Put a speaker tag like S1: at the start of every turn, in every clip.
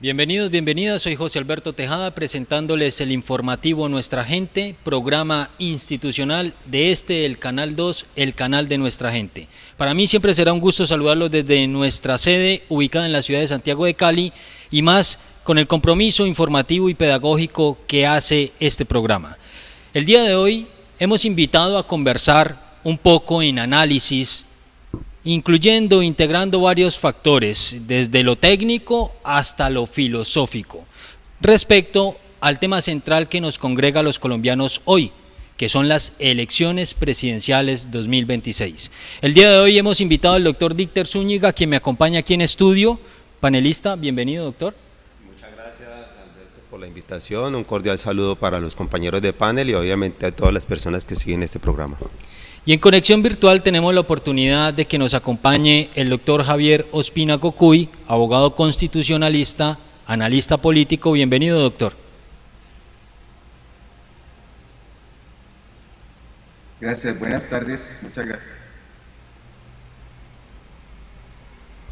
S1: Bienvenidos, bienvenidas, soy José Alberto Tejada presentándoles el informativo Nuestra Gente, programa institucional de el Canal 2, el canal de Nuestra Gente. Para mí siempre será un gusto saludarlos desde nuestra sede ubicada en la ciudad de Santiago de Cali y más con el compromiso informativo y pedagógico que hace este programa. El día de hoy hemos invitado a conversar un poco en análisis, integrando varios factores, desde lo técnico hasta lo filosófico, respecto al tema central que nos congrega a los colombianos hoy, que son las elecciones presidenciales 2026. El día de hoy hemos invitado al doctor Dícter Zúñiga, quien me acompaña aquí en estudio, panelista. Bienvenido, doctor.
S2: Muchas gracias, Alberto, por la invitación. Un cordial saludo para los compañeros de panel y obviamente a todas las personas que siguen este programa.
S1: Y en conexión virtual tenemos la oportunidad de que nos acompañe el doctor Javier Ospina Cocuy, abogado constitucionalista, analista político. Bienvenido, doctor.
S3: Gracias, buenas tardes, muchas gracias.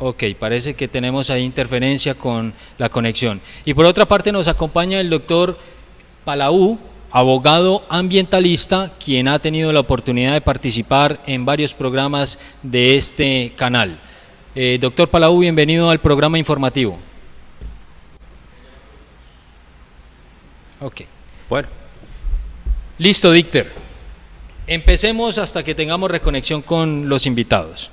S1: Ok, parece que tenemos ahí interferencia con la conexión. Y por otra parte nos acompaña el doctor Palau, abogado ambientalista, quien ha tenido la oportunidad de participar en varios programas de este canal. Doctor Palau, bienvenido al programa informativo. Ok.
S2: Bueno.
S1: Listo, Dícter. Empecemos hasta que tengamos reconexión con los invitados.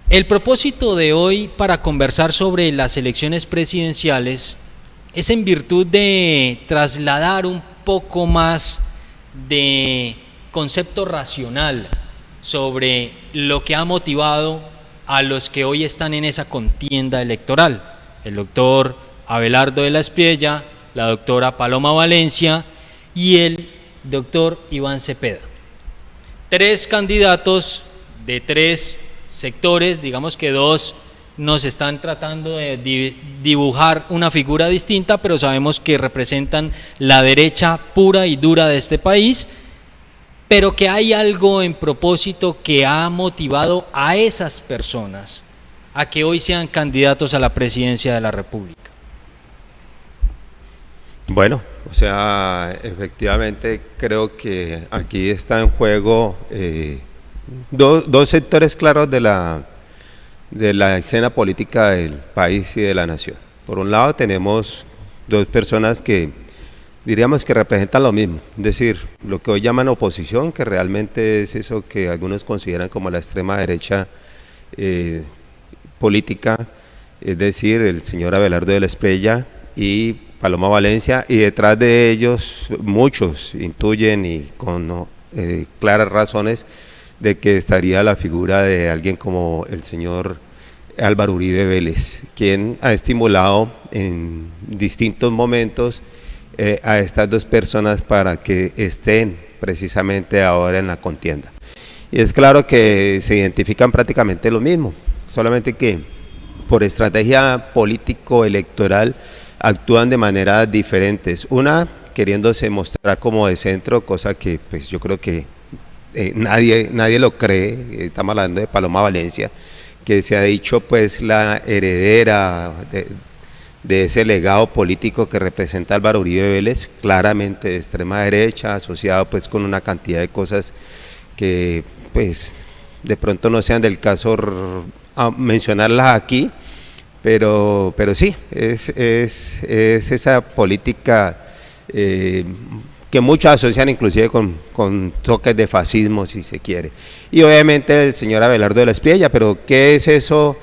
S1: El propósito de hoy para conversar sobre las elecciones presidenciales es en virtud de trasladar un poco más de concepto racional sobre lo que ha motivado a los que hoy están en esa contienda electoral. El doctor Abelardo de la Espriella, la doctora Paloma Valencia y el doctor Iván Cepeda. Tres candidatos de tres sectores, digamos que dos nos están tratando de dibujar una figura distinta, pero sabemos que representan la derecha pura y dura de este país, pero que hay algo en propósito que ha motivado a esas personas a que hoy sean candidatos a la presidencia de la República.
S2: Bueno, o sea, efectivamente creo que aquí está en juego dos sectores claros de la escena política del país y de la nación. Por un lado tenemos dos personas que diríamos que representan lo mismo, es decir, lo que hoy llaman oposición, que realmente es eso que algunos consideran como la extrema derecha política, es decir, el señor Abelardo de la Espriella y Paloma Valencia, y detrás de ellos muchos intuyen y con claras razones de que estaría la figura de alguien como el señor Álvaro Uribe Vélez, quien ha estimulado en distintos momentos a estas dos personas para que estén precisamente ahora en la contienda. Y es claro que se identifican prácticamente lo mismo, solamente que por estrategia político-electoral actúan de maneras diferentes. Una queriéndose mostrar como de centro, cosa que pues yo creo que nadie lo cree. Estamos hablando de Paloma Valencia, que se ha dicho pues la heredera de ese legado político que representa Álvaro Uribe Vélez, claramente de extrema derecha, asociado pues con una cantidad de cosas que pues de pronto no sean del caso mencionarlas aquí, pero sí, es esa política que muchos asocian inclusive con toques de fascismo, si se quiere. Y obviamente el señor Abelardo de la Espriella, pero ¿qué es eso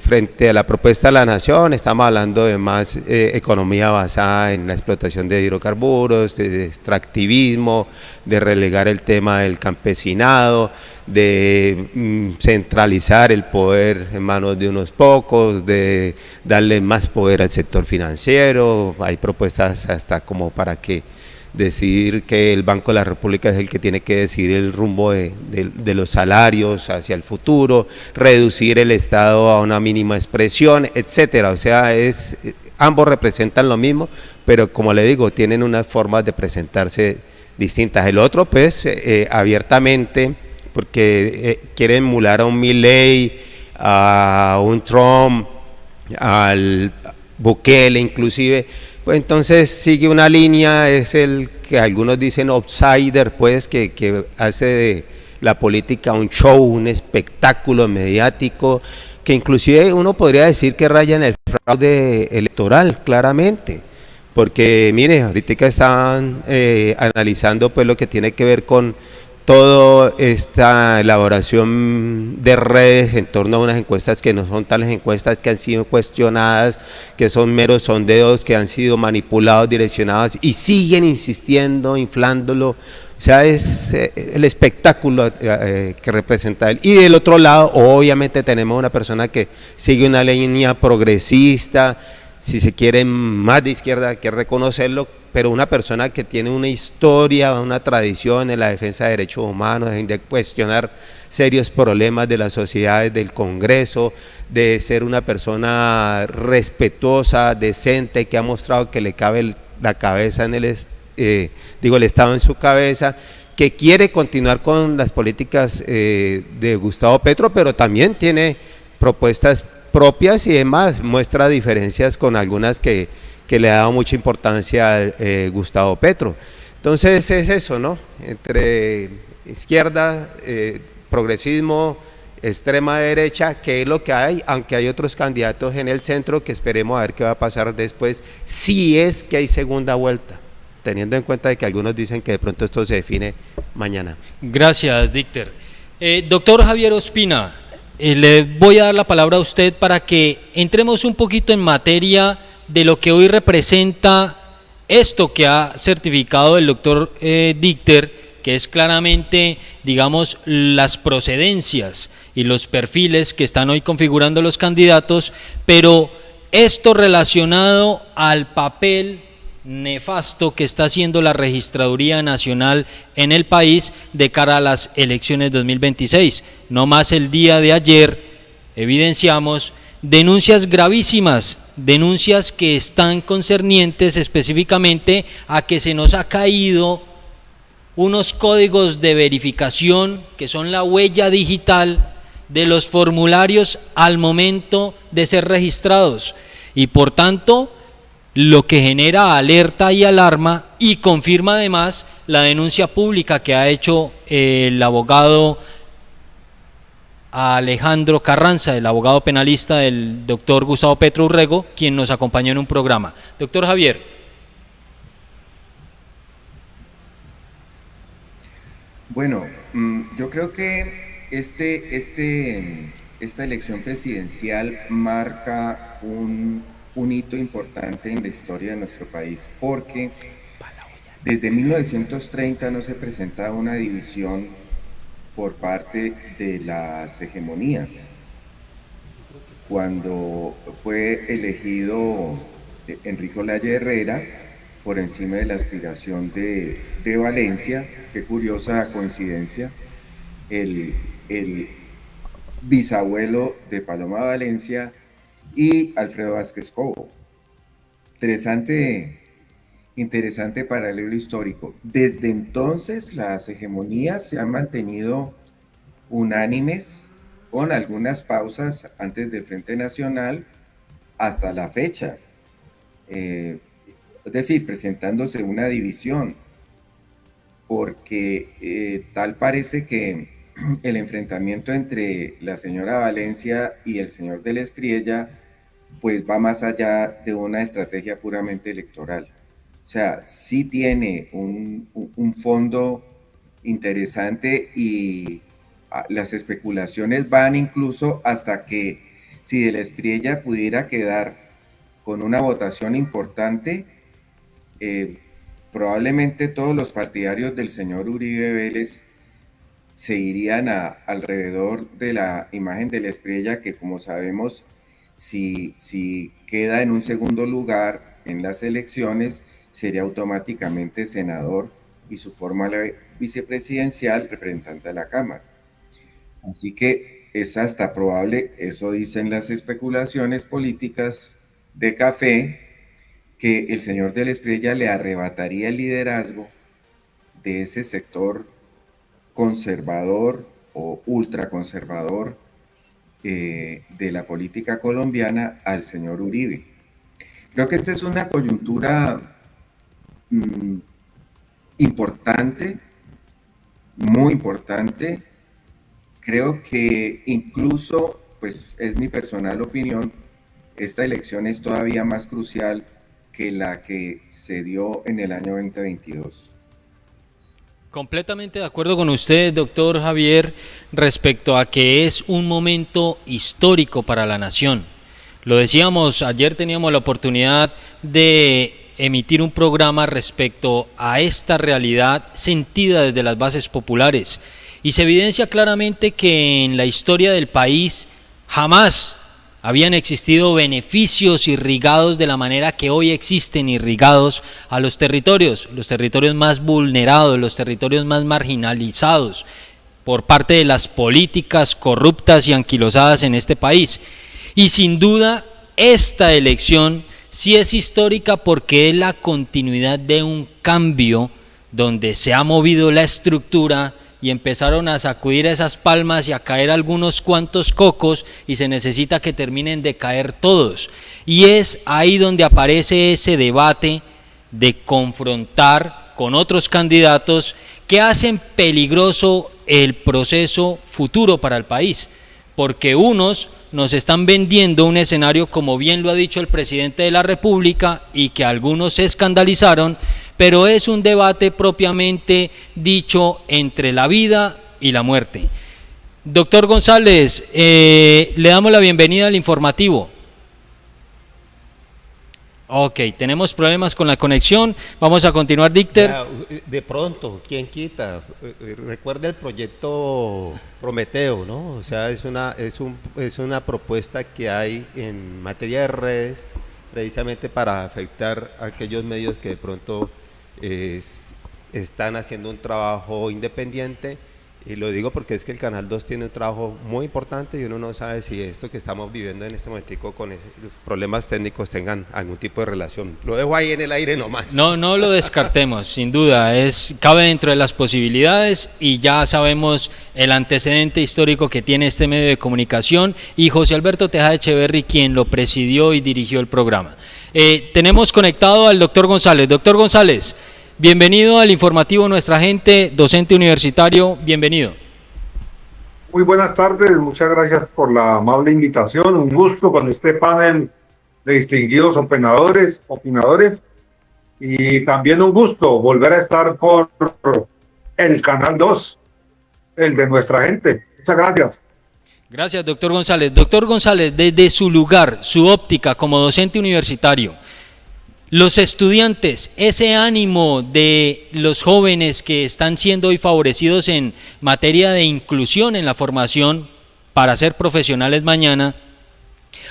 S2: frente a la propuesta de la nación? Estamos hablando de más economía basada en la explotación de hidrocarburos, de extractivismo, de relegar el tema del campesinado, de centralizar el poder en manos de unos pocos, de darle más poder al sector financiero. Hay propuestas hasta como para que decidir que el Banco de la República es el que tiene que decidir el rumbo de los salarios hacia el futuro, reducir el Estado a una mínima expresión, etcétera. O sea, ambos representan lo mismo, pero como le digo, tienen unas formas de presentarse distintas. El otro, pues, abiertamente, porque quiere emular a un Milei, a un Trump, al Bukele inclusive, pues entonces sigue una línea, es el que algunos dicen outsider, pues que hace de la política un show, un espectáculo mediático, que inclusive uno podría decir que raya en el fraude electoral, claramente. Porque mire, ahorita estaban analizando pues lo que tiene que ver con toda esta elaboración de redes en torno a unas encuestas que no son tales encuestas, que han sido cuestionadas, que son meros sondeos, que han sido manipulados, direccionados y siguen insistiendo, inflándolo. O sea, es el espectáculo que representa él. Y del otro lado, obviamente tenemos una persona que sigue una línea progresista, si se quiere más de izquierda, hay que reconocerlo, pero una persona que tiene una historia, una tradición en la defensa de derechos humanos, de cuestionar serios problemas de las sociedades, del Congreso, de ser una persona respetuosa, decente, que ha mostrado que le cabe la cabeza en el Estado en su cabeza, que quiere continuar con las políticas de Gustavo Petro, pero también tiene propuestas propias y demás, muestra diferencias con algunas que le ha dado mucha importancia a Gustavo Petro. Entonces es eso, ¿no? Entre izquierda, progresismo, extrema derecha, que es lo que hay, aunque hay otros candidatos en el centro que esperemos a ver qué va a pasar después, si es que hay segunda vuelta, teniendo en cuenta de que algunos dicen que de pronto esto se define mañana.
S1: Gracias, Dícter. Doctor Javier Ospina, le voy a dar la palabra a usted para que entremos un poquito en materia de lo que hoy representa esto que ha certificado el doctor Dícter, que es claramente, digamos, las procedencias y los perfiles que están hoy configurando los candidatos, pero esto relacionado al papel nefasto que está haciendo la Registraduría Nacional en el país de cara a las elecciones 2026. No más el día de ayer evidenciamos denuncias gravísimas, denuncias que están concernientes específicamente a que se nos ha caído unos códigos de verificación que son la huella digital de los formularios al momento de ser registrados y por tanto lo que genera alerta y alarma y confirma además la denuncia pública que ha hecho el abogado Alejandro Carranza, el abogado penalista del doctor Gustavo Petro Urrego, quien nos acompañó en un programa. Doctor Javier.
S3: Bueno, yo creo que esta elección presidencial marca un hito importante en la historia de nuestro país, porque desde 1930 no se presentaba una división por parte de las hegemonías. Cuando fue elegido Enrique Olaya Herrera por encima de la aspiración de Valencia, qué curiosa coincidencia, el bisabuelo de Paloma Valencia y Alfredo Vázquez Cobo. Interesante paralelo histórico. Desde entonces las hegemonías se han mantenido unánimes, con algunas pausas antes del Frente Nacional hasta la fecha. Es decir, presentándose una división, porque tal parece que el enfrentamiento entre la señora Valencia y el señor de la Espriella pues va más allá de una estrategia puramente electoral. O sea, sí tiene un fondo interesante y las especulaciones van incluso hasta que si de la Espriella pudiera quedar con una votación importante, probablemente todos los partidarios del señor Uribe Vélez se irían alrededor de la imagen de la Espriella, que como sabemos, si queda en un segundo lugar en las elecciones, sería automáticamente senador y su fórmula vicepresidencial representante de la Cámara. Así que es hasta probable, eso dicen las especulaciones políticas de café, que el señor de la Espriella le arrebataría el liderazgo de ese sector conservador o ultraconservador de la política colombiana al señor Uribe. Creo que esta es una coyuntura importante, muy importante. Creo que incluso, pues es mi personal opinión, esta elección es todavía más crucial que la que se dio en el año 2022.
S1: Completamente de acuerdo con usted, doctor Javier, respecto a que es un momento histórico para la nación. Lo decíamos, ayer teníamos la oportunidad de emitir un programa respecto a esta realidad sentida desde las bases populares y se evidencia claramente que en la historia del país jamás habían existido beneficios irrigados de la manera que hoy existen irrigados a los territorios más vulnerados, los territorios más marginalizados por parte de las políticas corruptas y anquilosadas en este país. Y sin duda esta elección sí es histórica porque es la continuidad de un cambio donde se ha movido la estructura y empezaron a sacudir esas palmas y a caer algunos cuantos cocos y se necesita que terminen de caer todos. Y es ahí donde aparece ese debate de confrontar con otros candidatos que hacen peligroso el proceso futuro para el país, porque unos nos están vendiendo un escenario, como bien lo ha dicho el presidente de la República, y que algunos se escandalizaron, pero es un debate propiamente dicho entre la vida y la muerte. Doctor González, le damos la bienvenida al informativo. Ok, tenemos problemas con la conexión, vamos a continuar, Dicter.
S2: Ya, de pronto, ¿quién quita? Recuerda el proyecto Prometeo, ¿no? O sea, es una propuesta que hay en materia de redes, precisamente para afectar a aquellos medios que de pronto están haciendo un trabajo independiente. Y lo digo porque es que el Canal 2 tiene un trabajo muy importante y uno no sabe si esto que estamos viviendo en este momentico con problemas técnicos tengan algún tipo de relación. Lo dejo ahí en el aire nomás.
S1: No lo descartemos, sin duda, cabe dentro de las posibilidades y ya sabemos el antecedente histórico que tiene este medio de comunicación y José Alberto Tejada Echeverry, quien lo presidió y dirigió el programa. Tenemos conectado al doctor González. Doctor González, bienvenido al informativo Nuestra Gente, docente universitario, bienvenido.
S4: Muy buenas tardes, muchas gracias por la amable invitación, un gusto con este panel de distinguidos opinadores y también un gusto volver a estar por el Canal 2, el de Nuestra Gente. Muchas gracias.
S1: Gracias, doctor González. Doctor González, desde su lugar, su óptica como docente universitario, los estudiantes, ese ánimo de los jóvenes que están siendo hoy favorecidos en materia de inclusión en la formación para ser profesionales mañana,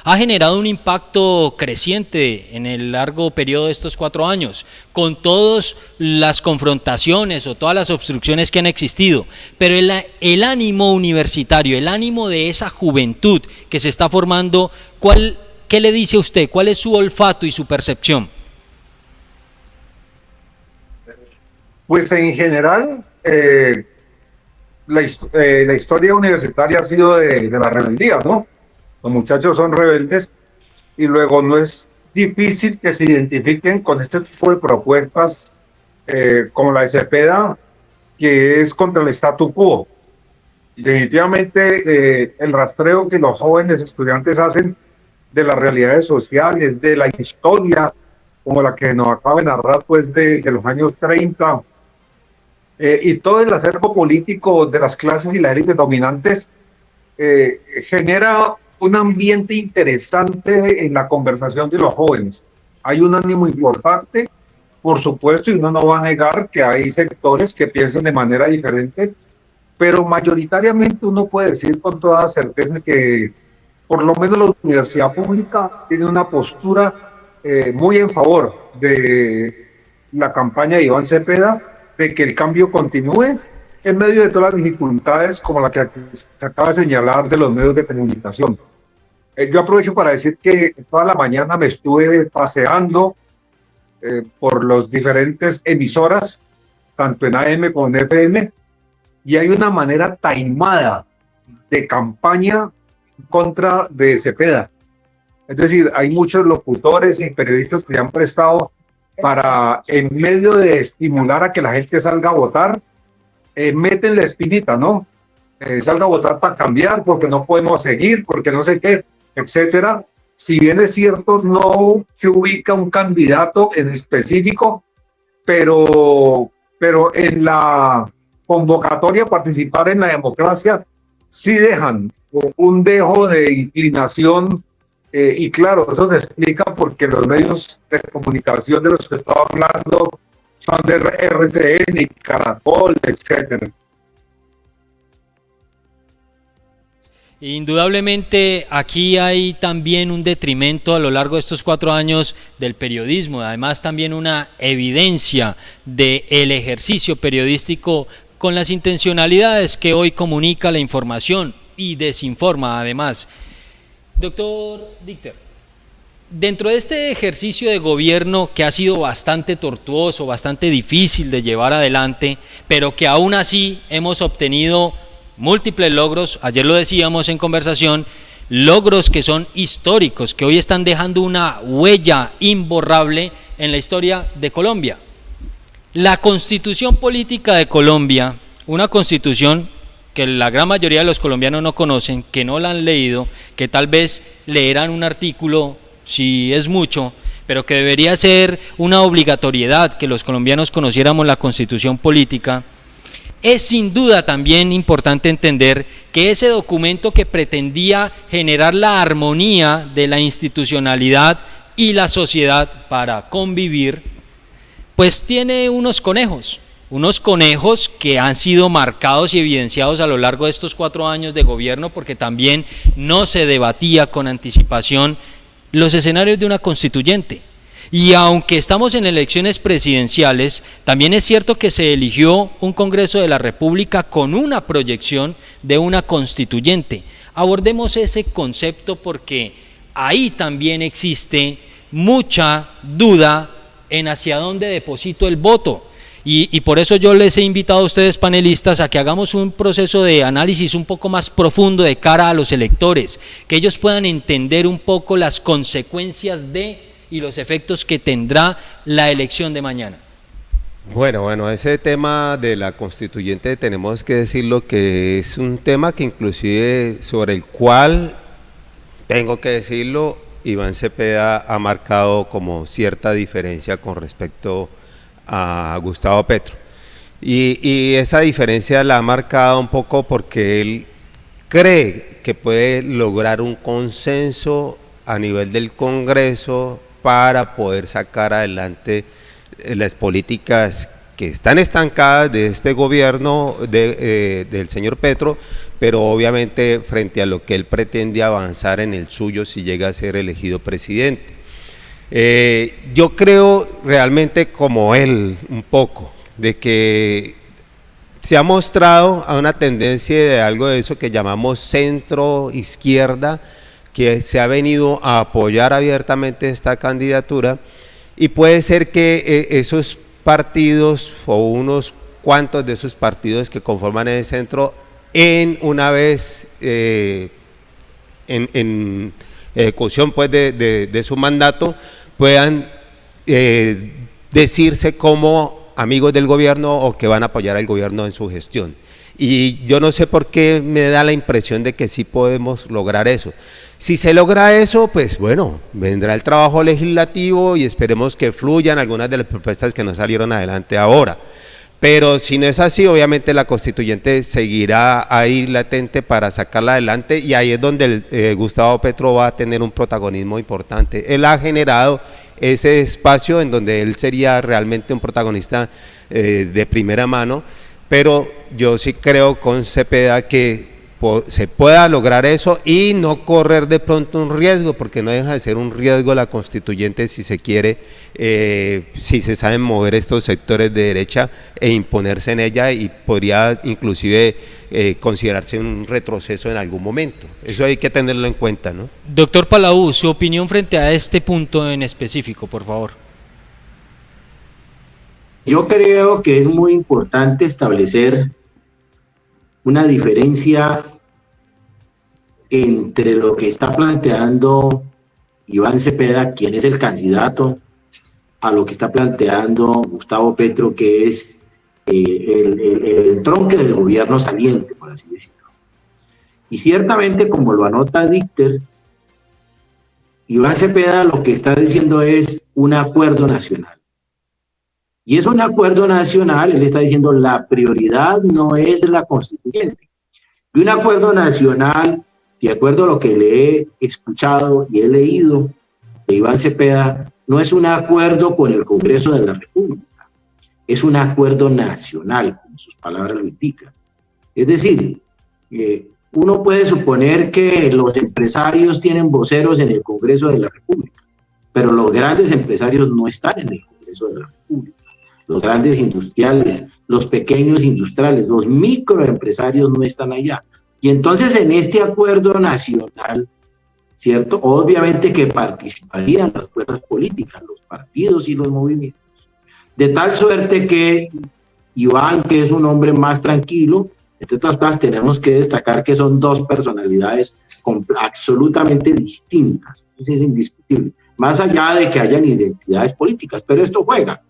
S1: ha generado un impacto creciente en el largo periodo de estos 4 años, con todas las confrontaciones o todas las obstrucciones que han existido, pero el ánimo universitario, el ánimo de esa juventud que se está formando, ¿qué le dice a usted? ¿Cuál es su olfato y su percepción?
S4: Pues en general, la historia universitaria ha sido de la rebeldía, ¿no? Los muchachos son rebeldes y luego no es difícil que se identifiquen con este tipo de propuestas como la de Cepeda, que es contra el statu quo. Definitivamente el rastreo que los jóvenes estudiantes hacen de las realidades sociales, de la historia, como la que nos acaba de narrar pues de los años 30, y todo el acervo político de las clases y las élites dominantes genera un ambiente interesante en la conversación de los jóvenes. Hay un ánimo importante, por supuesto, y uno no va a negar que hay sectores que piensan de manera diferente, pero mayoritariamente uno puede decir con toda certeza que por lo menos la universidad pública tiene una postura muy en favor de la campaña de Iván Cepeda, de que el cambio continúe en medio de todas las dificultades como la que se acaba de señalar de los medios de comunicación. Yo aprovecho para decir que toda la mañana me estuve paseando por las diferentes emisoras, tanto en AM como en FM, y hay una manera taimada de campaña contra de Cepeda. Es decir, hay muchos locutores y periodistas que le han prestado para, en medio de estimular a que la gente salga a votar, meten la espinita, ¿no? Salga a votar para cambiar, porque no podemos seguir, porque no sé qué, etcétera. Si bien es cierto, no se ubica un candidato en específico, pero en la convocatoria a participar en la democracia sí dejan un dejo de inclinación, y claro, eso se explica porque los medios de comunicación de los que estaba hablando son de RCN, Caracol, etcétera.
S1: Indudablemente aquí hay también un detrimento a lo largo de estos 4 años del periodismo, además también una evidencia del ejercicio periodístico con las intencionalidades que hoy comunica la información y desinforma además. Doctor Dichter, dentro de este ejercicio de gobierno que ha sido bastante tortuoso, bastante difícil de llevar adelante, pero que aún así hemos obtenido múltiples logros, ayer lo decíamos en conversación, logros que son históricos, que hoy están dejando una huella imborrable en la historia de Colombia. La Constitución Política de Colombia, una constitución que la gran mayoría de los colombianos no conocen, que no la han leído, que tal vez leerán un artículo si es mucho, pero que debería ser una obligatoriedad que los colombianos conociéramos la Constitución Política. Es sin duda también importante entender que ese documento que pretendía generar la armonía de la institucionalidad y la sociedad para convivir, pues tiene unos conejos que han sido marcados y evidenciados a lo largo de estos 4 años de gobierno, porque también no se debatía con anticipación los escenarios de una constituyente. Y aunque estamos en elecciones presidenciales, también es cierto que se eligió un Congreso de la República con una proyección de una constituyente. Abordemos ese concepto porque ahí también existe mucha duda en hacia dónde deposito el voto. Y por eso yo les he invitado a ustedes panelistas a que hagamos un proceso de análisis un poco más profundo de cara a los electores, que ellos puedan entender un poco las consecuencias y los efectos que tendrá la elección de mañana.
S2: Bueno, ese tema de la constituyente tenemos que decirlo que es un tema que inclusive sobre el cual, tengo que decirlo, Iván Cepeda ha marcado como cierta diferencia con respecto a Gustavo Petro. Y esa diferencia la ha marcado un poco porque él cree que puede lograr un consenso a nivel del Congreso para poder sacar adelante las políticas que están estancadas de este gobierno del señor Petro, pero obviamente frente a lo que él pretende avanzar en el suyo si llega a ser elegido presidente. Yo creo realmente como él un poco, de que se ha mostrado a una tendencia de algo de eso que llamamos centro izquierda, que se ha venido a apoyar abiertamente esta candidatura, y puede ser que esos partidos o unos cuantos de esos partidos que conforman el centro en una vez en ejecución pues de su mandato puedan decirse como amigos del gobierno o que van a apoyar al gobierno en su gestión. Y yo no sé por qué me da la impresión de que sí podemos lograr eso. Si se logra eso, pues bueno, vendrá el trabajo legislativo y esperemos que fluyan algunas de las propuestas que no salieron adelante ahora. Pero si no es así, obviamente la constituyente seguirá ahí latente para sacarla adelante, y ahí es donde Gustavo Petro va a tener un protagonismo importante. Él ha generado ese espacio en donde él sería realmente un protagonista de primera mano, pero yo sí creo con Cepeda que se pueda lograr eso y no correr de pronto un riesgo, porque no deja de ser un riesgo la constituyente si se quiere, si se saben mover estos sectores de derecha e imponerse en ella, y podría inclusive considerarse un retroceso en algún momento. Eso hay que tenerlo en cuenta, ¿no?
S1: Doctor Palau, su opinión frente a este punto en específico, por favor.
S5: Yo creo que es muy importante establecer una diferencia entre lo que está planteando Iván Cepeda, quien es el candidato, a lo que está planteando Gustavo Petro, que es el entronque del gobierno saliente, por así decirlo. Y ciertamente, como lo anota Dicter, Iván Cepeda lo que está diciendo es un acuerdo nacional. Y es un acuerdo nacional, él está diciendo la prioridad no es la constituyente. Y un acuerdo nacional, de acuerdo a lo que le he escuchado y he leído de Iván Cepeda, no es un acuerdo con el Congreso de la República, es un acuerdo nacional, como sus palabras lo indican. Es decir, uno puede suponer que los empresarios tienen voceros en el Congreso de la República, pero los grandes empresarios no están en el Congreso de la República. Los grandes industriales, los pequeños industriales, los microempresarios no están allá. Y entonces en este acuerdo nacional, ¿cierto? Obviamente que participarían las fuerzas políticas, los partidos y los movimientos. De tal suerte que Iván, que es un hombre más tranquilo, entre otras cosas tenemos que destacar que son dos personalidades absolutamente distintas, eso es indiscutible, más allá de que hayan identidades políticas, pero esto juega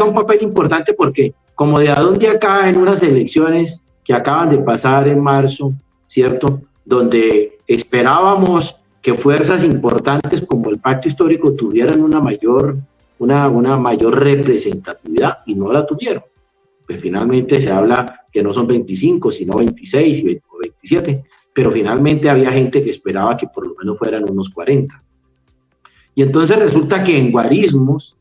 S5: un papel importante porque como de adonde acá en unas elecciones que acaban de pasar en marzo, ¿cierto? Donde esperábamos que fuerzas importantes como el Pacto Histórico tuvieran una mayor representatividad y no la tuvieron. Pues finalmente se habla que no son 25, sino 26 o 27, pero finalmente había gente que esperaba que por lo menos fueran unos 40. Y entonces resulta que en guarismos,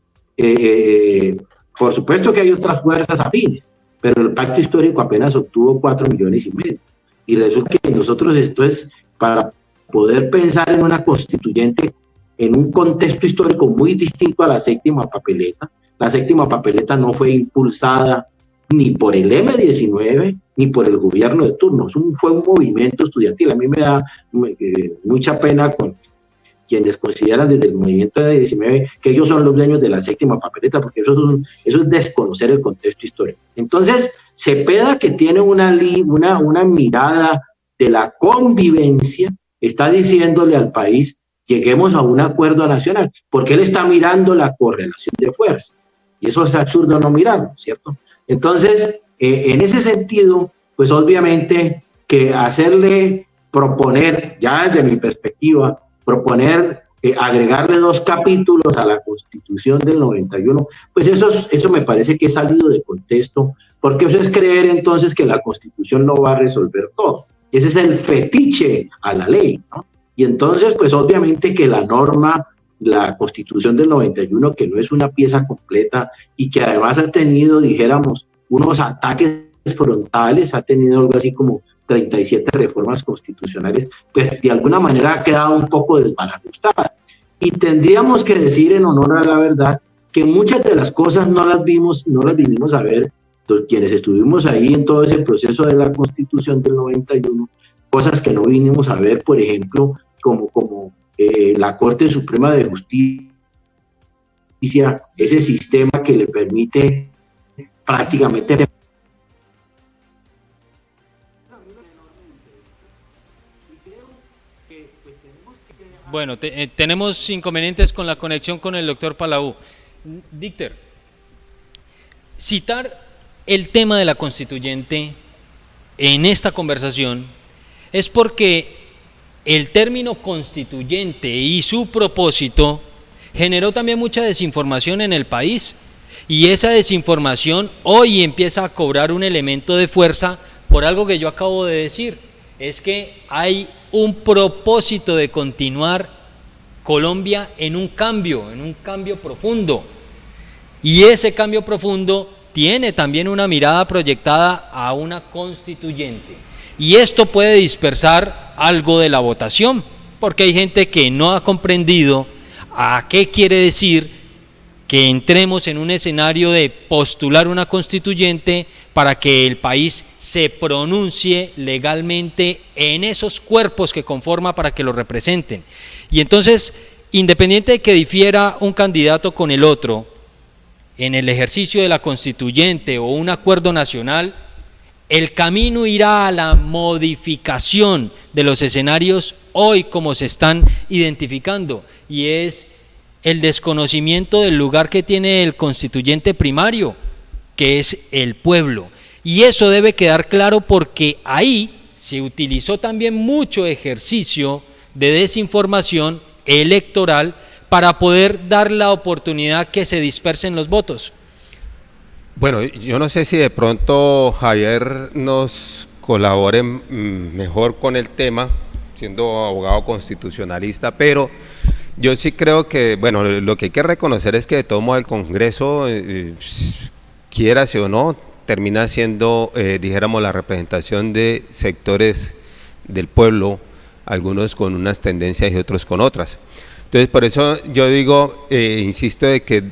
S5: por supuesto que hay otras fuerzas afines, pero el Pacto Histórico apenas obtuvo 4,5 millones. Y resulta que nosotros esto es para poder pensar en una constituyente en un contexto histórico muy distinto a la séptima papeleta. La séptima papeleta no fue impulsada ni por el M19 ni por el gobierno de turno, fue un movimiento estudiantil. A mí me da mucha pena con quienes consideran desde el movimiento de 19 que ellos son los dueños de la séptima papeleta, porque eso es desconocer el contexto histórico. Entonces, Cepeda, que tiene una mirada de la convivencia, está diciéndole al país, lleguemos a un acuerdo nacional, porque él está mirando la correlación de fuerzas, y eso es absurdo no mirarlo, ¿cierto? Entonces, en ese sentido, pues obviamente que proponer, ya desde mi perspectiva, agregarle 2 capítulos a la Constitución del 91, pues eso me parece que es salido de contexto, porque eso es creer entonces que la Constitución no va a resolver todo. Ese es el fetiche a la ley, ¿no? Y entonces, pues obviamente que la norma, la Constitución del 91, que no es una pieza completa y que además ha tenido, dijéramos, unos ataques frontales, ha tenido algo así como 37 reformas constitucionales, pues de alguna manera ha quedado un poco desbarajustada. Y tendríamos que decir en honor a la verdad que muchas de las cosas no las vinimos a ver, quienes estuvimos ahí en todo ese proceso de la Constitución del 91, cosas que no vinimos a ver, por ejemplo, como la Corte Suprema de Justicia, ese sistema que le permite prácticamente...
S1: Bueno, tenemos inconvenientes con la conexión con el doctor Palau. Dicter, citar el tema de la constituyente en esta conversación es porque el término constituyente y su propósito generó también mucha desinformación en el país, y esa desinformación hoy empieza a cobrar un elemento de fuerza por algo que yo acabo de decir, es que hay un propósito de continuar Colombia en un cambio profundo, y ese cambio profundo tiene también una mirada proyectada a una constituyente, y esto puede dispersar algo de la votación, porque hay gente que no ha comprendido a qué quiere decir que entremos en un escenario de postular una constituyente para que el país se pronuncie legalmente en esos cuerpos que conforma para que lo representen. Y entonces, independiente de que difiera un candidato con el otro en el ejercicio de la constituyente o un acuerdo nacional, El camino irá a la modificación de los escenarios hoy como se están identificando, y es el desconocimiento del lugar que tiene el constituyente primario, que es el pueblo. Y eso debe quedar claro, porque ahí se utilizó también mucho ejercicio de desinformación electoral para poder dar la oportunidad que se dispersen los votos.
S2: Bueno, yo no sé si de pronto Javier nos colabore mejor con el tema, siendo abogado constitucionalista, pero yo sí creo que, bueno, lo que hay que reconocer es que de todo modo el Congreso, quiérase o no, termina siendo, dijéramos, la representación de sectores del pueblo, algunos con unas tendencias y otros con otras. Entonces, por eso yo digo, insisto, de que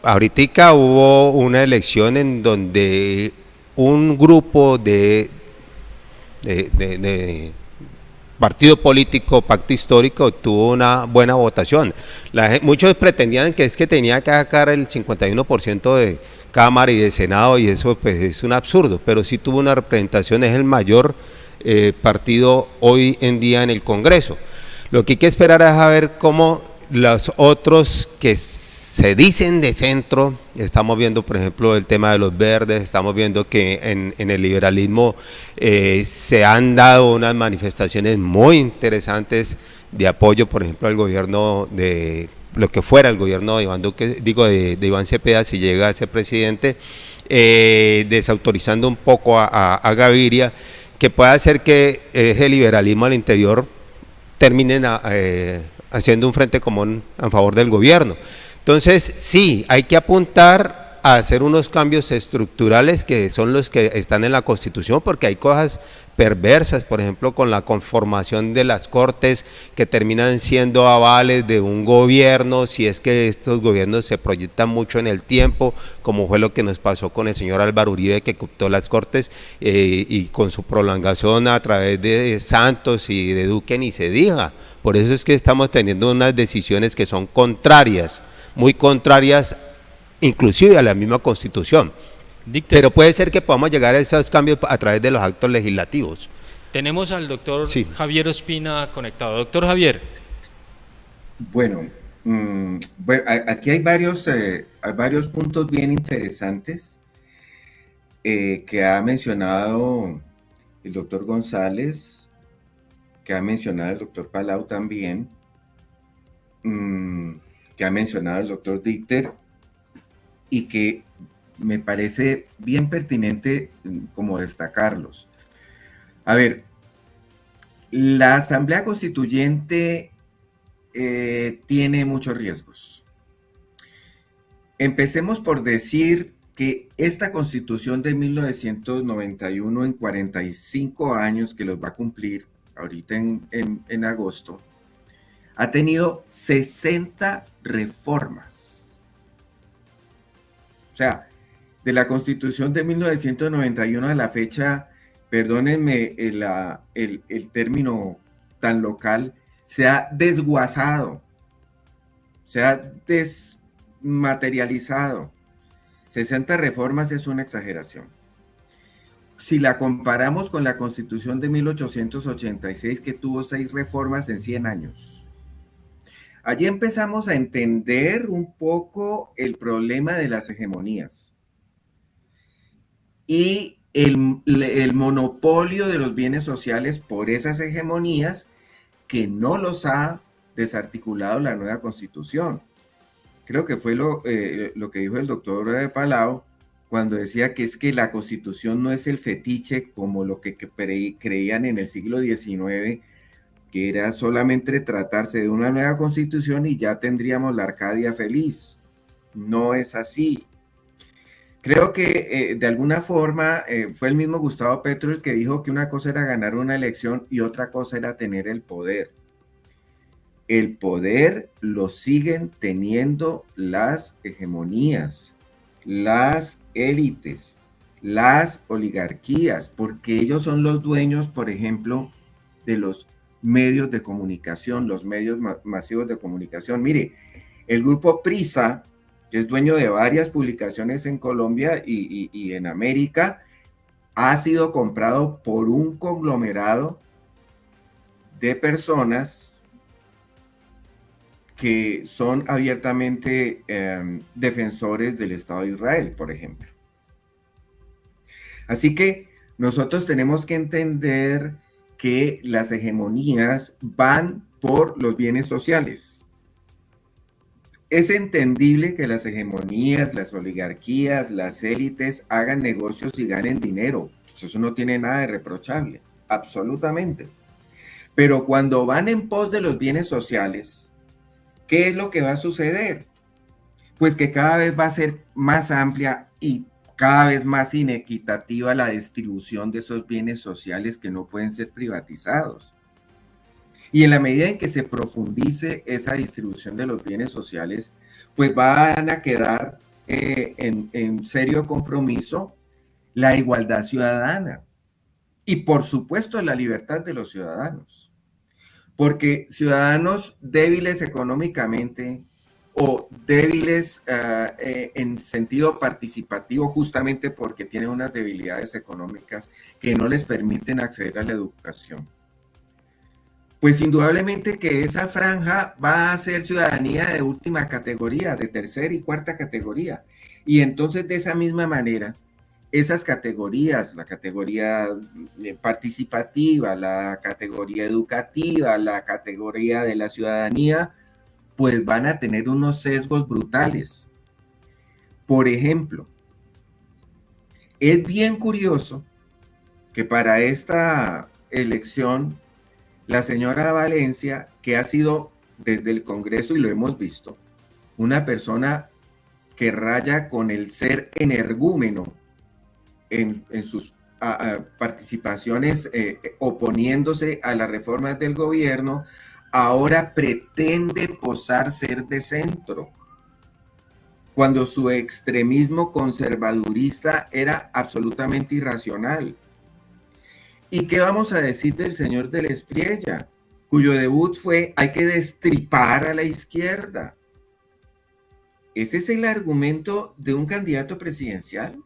S2: ahorita hubo una elección en donde un grupo de partido político, pacto histórico, tuvo una buena votación. Muchos pretendían que es que tenía que sacar el 51% de Cámara y de Senado, y eso pues es un absurdo, pero sí tuvo una representación, es el mayor partido hoy en día en el Congreso. Lo que hay que esperar es a ver cómo los otros que se dicen de centro, estamos viendo por ejemplo el tema de los verdes, estamos viendo que en el liberalismo se han dado unas manifestaciones muy interesantes de apoyo, por ejemplo, al gobierno de lo que fuera el gobierno de Iván Duque, digo de Iván Cepeda, si llega a ser presidente, desautorizando un poco a Gaviria, que pueda hacer que ese liberalismo al interior terminen haciendo un frente común a favor del gobierno. Entonces, sí, hay que apuntar a hacer unos cambios estructurales que son los que están en la Constitución, porque hay cosas perversas, por ejemplo, con la conformación de las Cortes, que terminan siendo avales de un gobierno, si es que estos gobiernos se proyectan mucho en el tiempo, como fue lo que nos pasó con el señor Álvaro Uribe, que cooptó las Cortes, y con su prolongación a través de Santos y de Duque ni se diga. Por eso es que estamos teniendo unas decisiones que son contrarias, muy contrarias, inclusive a la misma Constitución. Pero puede ser que podamos llegar a esos cambios a través de los actos legislativos.
S1: Tenemos al doctor Javier Ospina conectado. Doctor Javier.
S3: Bueno, aquí hay varios puntos bien interesantes que ha mencionado el doctor González, que ha mencionado el doctor Palau también, que ha mencionado el doctor Dichter, y que me parece bien pertinente como destacarlos. A ver, la Asamblea Constituyente tiene muchos riesgos. Empecemos por decir que esta Constitución de 1991, en 45 años que los va a cumplir ahorita en agosto, ha tenido 60 reformas. O sea, de la Constitución de 1991 a la fecha, perdónenme el término tan local, se ha desguazado, se ha desmaterializado. 60 reformas es una exageración. Si la comparamos con la Constitución de 1886, que tuvo 6 reformas en 100 años. Allí empezamos a entender un poco el problema de las hegemonías y el monopolio de los bienes sociales por esas hegemonías, que no los ha desarticulado la nueva Constitución. Creo que fue lo que dijo el doctor Palau cuando decía que es que la Constitución no es el fetiche como lo que creían en el siglo XIX, que era solamente tratarse de una nueva Constitución y ya tendríamos la Arcadia feliz. No es así. Creo que de alguna forma fue el mismo Gustavo Petro el que dijo que una cosa era ganar una elección y otra cosa era tener el poder. El poder lo siguen teniendo las hegemonías, las élites, las oligarquías, porque ellos son los dueños, por ejemplo, de los medios de comunicación, los medios masivos de comunicación. Mire, el grupo Prisa, que es dueño de varias publicaciones en Colombia y en América, ha sido comprado por un conglomerado de personas que son abiertamente defensores del Estado de Israel, por ejemplo. Así que nosotros tenemos que entender que las hegemonías van por los bienes sociales. Es entendible que las hegemonías, las oligarquías, las élites hagan negocios y ganen dinero. Pues eso no tiene nada de reprochable, absolutamente. Pero cuando van en pos de los bienes sociales, ¿qué es lo que va a suceder? Pues que cada vez va a ser más amplia y cada vez más inequitativa la distribución de esos bienes sociales que no pueden ser privatizados. Y en la medida en que se profundice esa distribución de los bienes sociales, pues van a quedar en serio compromiso la igualdad ciudadana y por supuesto la libertad de los ciudadanos. Porque ciudadanos débiles económicamente o débiles en sentido participativo, justamente porque tienen unas debilidades económicas que no les permiten acceder a la educación, pues indudablemente que esa franja va a ser ciudadanía de última categoría, de tercera y cuarta categoría. Y entonces de esa misma manera, esas categorías, la categoría participativa, la categoría educativa, la categoría de la ciudadanía, pues van a tener unos sesgos brutales. Por ejemplo, es bien curioso que para esta elección, la señora Valencia, que ha sido desde el Congreso, y lo hemos visto, una persona que raya con el ser energúmeno en sus participaciones oponiéndose a las reformas del gobierno, ahora pretende posar ser de centro, cuando su extremismo conservadurista era absolutamente irracional. ¿Y qué vamos a decir del señor de la Espriella, cuyo debut fue hay que destripar a la izquierda? ¿Ese es el argumento de un candidato presidencial?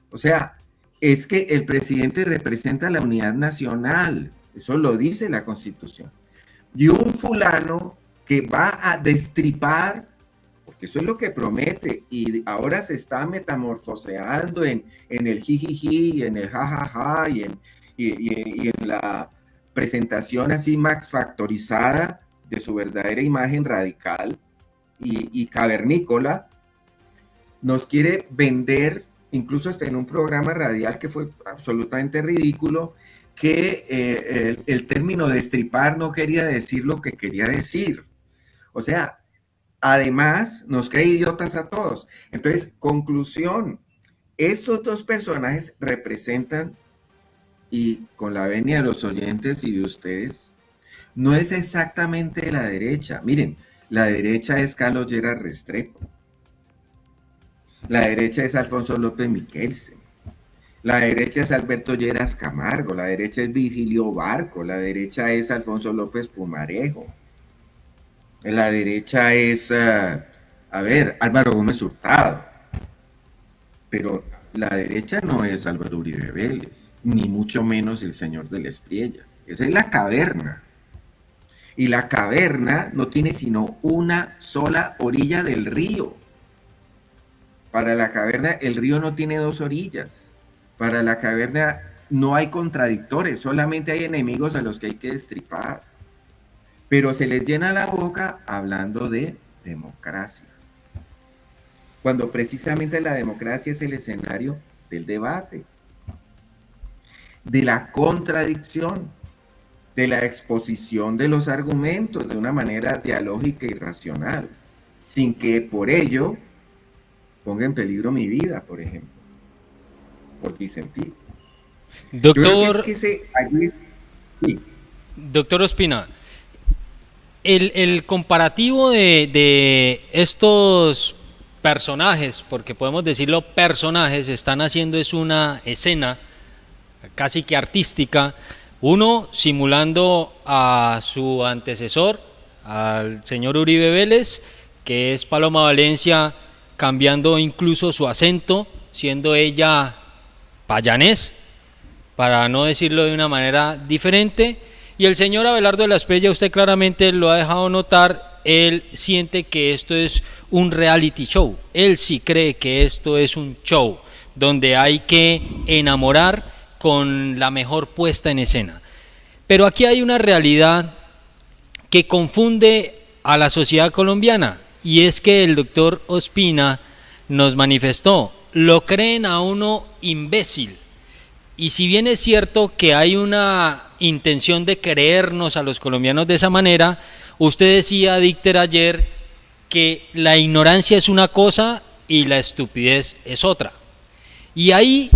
S3: O sea, es que el presidente representa la unidad nacional, eso lo dice la Constitución. Y un fulano que va a destripar, porque eso es lo que promete, y ahora se está metamorfoseando en el jijiji, en el jajaja, y en la presentación así max factorizada de su verdadera imagen radical y cavernícola, nos quiere vender, incluso hasta en un programa radial que fue absolutamente ridículo, que el término destripar no quería decir lo que quería decir. O sea, además nos cree idiotas a todos. Entonces, conclusión, estos dos personajes representan, y con la venia de los oyentes y de ustedes, no es exactamente la derecha. Miren, la derecha es Carlos Lleras Restrepo. La derecha es Alfonso López Miquelsen. La derecha es Alberto Lleras Camargo. La derecha es Virgilio Barco. La derecha es Alfonso López Pumarejo. La derecha es, Álvaro Gómez Hurtado. Pero la derecha no es Álvaro Uribe Vélez, ni mucho menos el señor de la Espriella. Esa es la caverna. Y la caverna no tiene sino una sola orilla del río. Para la caverna el río no tiene dos orillas. Para la caverna no hay contradictores, solamente hay enemigos a los que hay que destripar. Pero se les llena la boca hablando de democracia, cuando precisamente la democracia es el escenario del debate, de la contradicción, de la exposición de los argumentos de una manera dialógica y racional, sin que por ello ponga en peligro mi vida, por ejemplo, por disentir.
S1: Doctor,
S3: Sí.
S1: Doctor Ospina, el comparativo de estos personajes, porque podemos decirlo personajes, están haciendo es una escena casi que artística, uno simulando a su antecesor, al señor Uribe Vélez, que es Paloma Valencia, cambiando incluso su acento, siendo ella payanés, para no decirlo de una manera diferente. Y el señor Abelardo de la Espriella, usted claramente lo ha dejado notar, él siente que esto es un reality show. Él sí cree que esto es un show donde hay que enamorar con la mejor puesta en escena. Pero aquí hay una realidad que confunde a la sociedad colombiana, y es que el doctor Ospina nos manifestó: lo creen a uno imbécil. Y si bien es cierto que hay una intención de creernos a los colombianos de esa manera, usted decía, Dícter, ayer, que la ignorancia es una cosa y la estupidez es otra. Y ahí,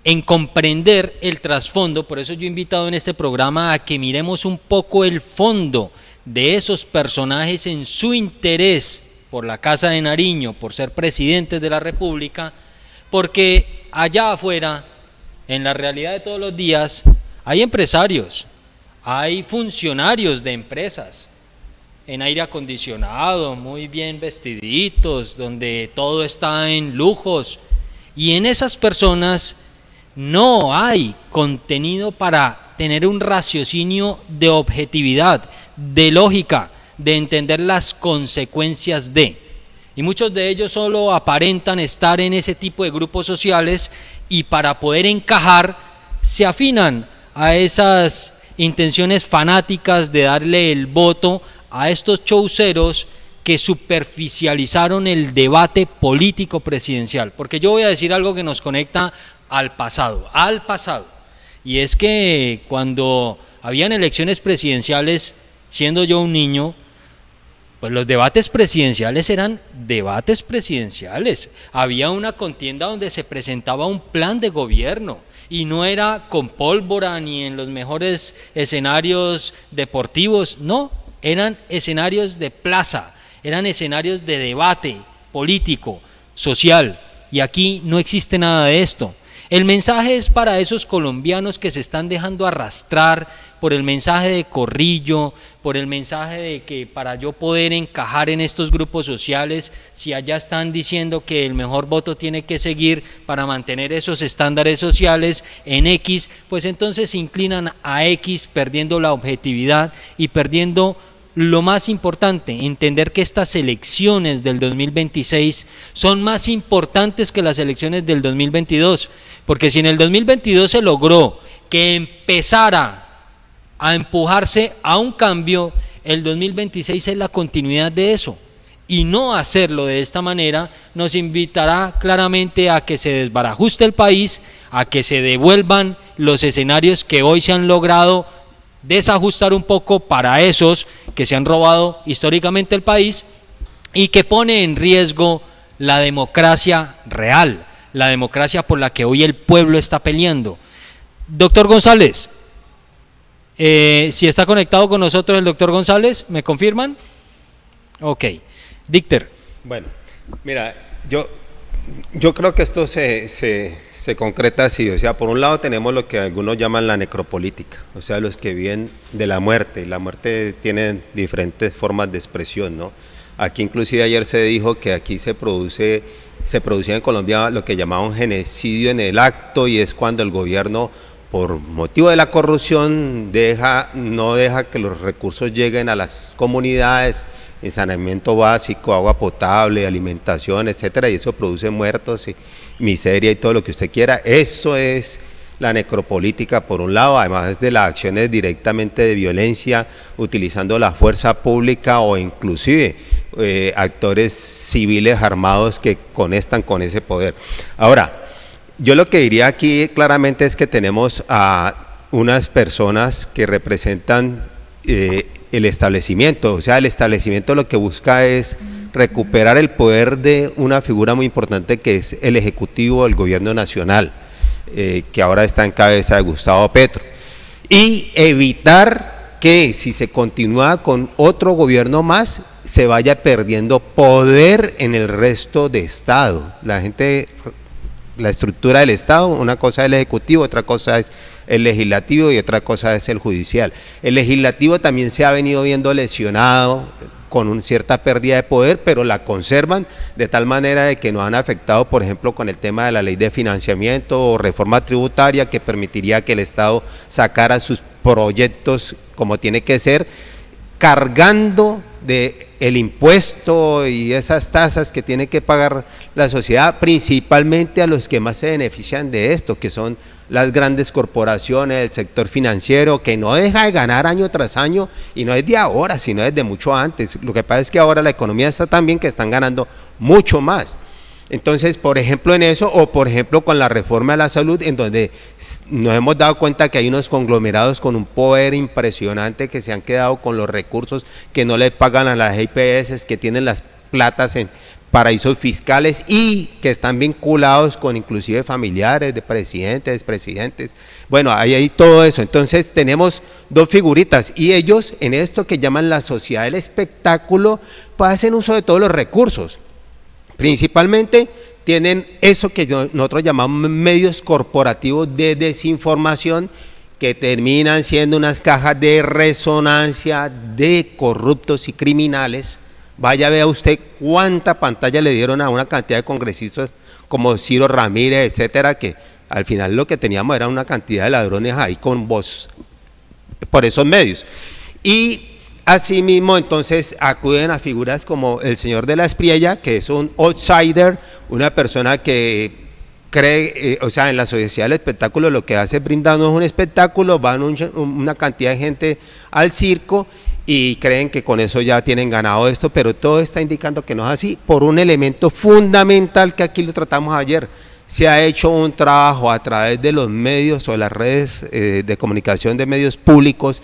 S1: en comprender el trasfondo, por eso yo he invitado en este programa a que miremos un poco el fondo de esos personajes en su interés por la Casa de Nariño, por ser presidentes de la República, porque allá afuera, en la realidad de todos los días, hay empresarios, hay funcionarios de empresas, en aire acondicionado, muy bien vestiditos, donde todo está en lujos, y en esas personas no hay contenido para tener un raciocinio de objetividad, de lógica, de entender las consecuencias de. Y muchos de ellos solo aparentan estar en ese tipo de grupos sociales, y para poder encajar se afinan a esas intenciones fanáticas de darle el voto a estos chauceros que superficializaron el debate político presidencial. Porque yo voy a decir algo que nos conecta al pasado, y es que cuando habían elecciones presidenciales, siendo yo un niño, pues los debates presidenciales eran debates presidenciales. Había una contienda donde se presentaba un plan de gobierno, y no era con pólvora ni en los mejores escenarios deportivos, no, eran escenarios de plaza, eran escenarios de debate político, social, y aquí no existe nada de esto. El mensaje es para esos colombianos que se están dejando arrastrar por el mensaje de corrillo, por el mensaje de que para yo poder encajar en estos grupos sociales, si allá están diciendo que el mejor voto tiene que seguir para mantener esos estándares sociales en X, pues entonces se inclinan a X, perdiendo la objetividad y perdiendo lo más importante, entender que estas elecciones del 2026 son más importantes que las elecciones del 2022, porque si en el 2022 se logró que empezara a empujarse a un cambio, el 2026 es la continuidad de eso, y no hacerlo de esta manera nos invitará claramente a que se desbarajuste el país, a que se devuelvan los escenarios que hoy se han logrado desajustar un poco para esos que se han robado históricamente el país, y que pone en riesgo la democracia real, la democracia por la que hoy el pueblo está peleando. Doctor González, si está conectado con nosotros el doctor González, ¿me confirman? Ok. Dícter.
S2: Bueno, mira, yo creo que esto se concreta así. O sea, por un lado tenemos lo que algunos llaman la necropolítica, o sea, los que viven de la muerte. La muerte tiene diferentes formas de expresión, ¿no? Aquí inclusive ayer se dijo que aquí se producía en Colombia lo que llamaba un genocidio en el acto, y es cuando el gobierno, por motivo de la corrupción, no deja que los recursos lleguen a las comunidades, en saneamiento básico, agua potable, alimentación, etcétera, y eso produce muertos y miseria y todo lo que usted quiera. Eso es la necropolítica por un lado, además de las acciones directamente de violencia, utilizando la fuerza pública o inclusive actores civiles armados que conectan con ese poder. Ahora, yo lo que diría aquí claramente es que tenemos a unas personas que representan el establecimiento. O sea, el establecimiento lo que busca es recuperar el poder de una figura muy importante que es el Ejecutivo del Gobierno Nacional, que ahora está en cabeza de Gustavo Petro, y evitar que, si se continúa con otro gobierno más, se vaya perdiendo poder en el resto de Estado. La estructura del Estado, una cosa es el Ejecutivo, otra cosa es el Legislativo y otra cosa es el Judicial. El Legislativo también se ha venido viendo lesionado con cierta pérdida de poder, pero la conservan de tal manera de que no han afectado, por ejemplo, con el tema de la ley de financiamiento o reforma tributaria que permitiría que el Estado sacara sus proyectos como tiene que ser, cargando de el impuesto y esas tasas que tiene que pagar la sociedad, principalmente a los que más se benefician de esto, que son las grandes corporaciones, el sector financiero, que no deja de ganar año tras año, y no es de ahora, sino desde mucho antes. Lo que pasa es que ahora la economía está tan bien que están ganando mucho más. Entonces, por ejemplo, en eso, o por ejemplo con la reforma de la salud, en donde nos hemos dado cuenta que hay unos conglomerados con un poder impresionante que se han quedado con los recursos que no le pagan a las IPS, que tienen las platas en paraísos fiscales y que están vinculados con inclusive familiares de presidentes, expresidentes. Bueno, ahí hay todo eso. Entonces tenemos dos figuritas y ellos en esto que llaman la sociedad del espectáculo, pues hacen uso de todos los recursos. Principalmente tienen eso que nosotros llamamos medios corporativos de desinformación, que terminan siendo unas cajas de resonancia de corruptos y criminales. Vaya, vea usted cuánta pantalla le dieron a una cantidad de congresistas como Ciro Ramírez, etcétera, que al final lo que teníamos era una cantidad de ladrones ahí con voz por esos medios. Y asimismo, entonces, acuden a figuras como el señor de la Espriella, que es un outsider, una persona que cree, o sea, en la sociedad del espectáculo lo que hace es brindarnos un espectáculo, van una cantidad de gente al circo y creen que con eso ya tienen ganado esto, pero todo está indicando que no es así, por un elemento fundamental que aquí lo tratamos ayer. Se ha hecho un trabajo a través de los medios o las redes de comunicación de medios públicos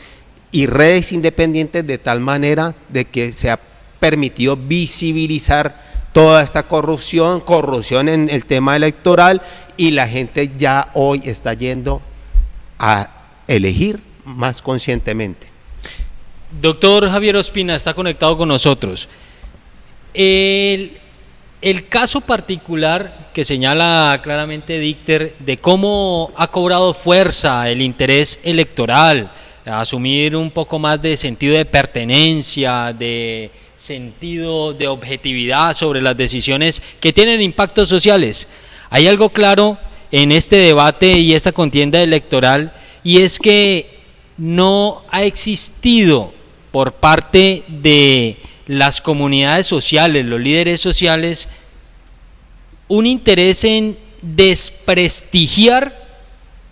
S2: y redes independientes de tal manera de que se ha permitido visibilizar toda esta corrupción en el tema electoral, y la gente ya hoy está yendo a elegir más conscientemente.
S1: Doctor Javier Ospina está conectado con nosotros. El caso particular que señala claramente Dichter de cómo ha cobrado fuerza el interés electoral, asumir un poco más de sentido de pertenencia, de sentido de objetividad sobre las decisiones que tienen impactos sociales. Hay algo claro en este debate y esta contienda electoral, y es que no ha existido por parte de las comunidades sociales, los líderes sociales, un interés en desprestigiar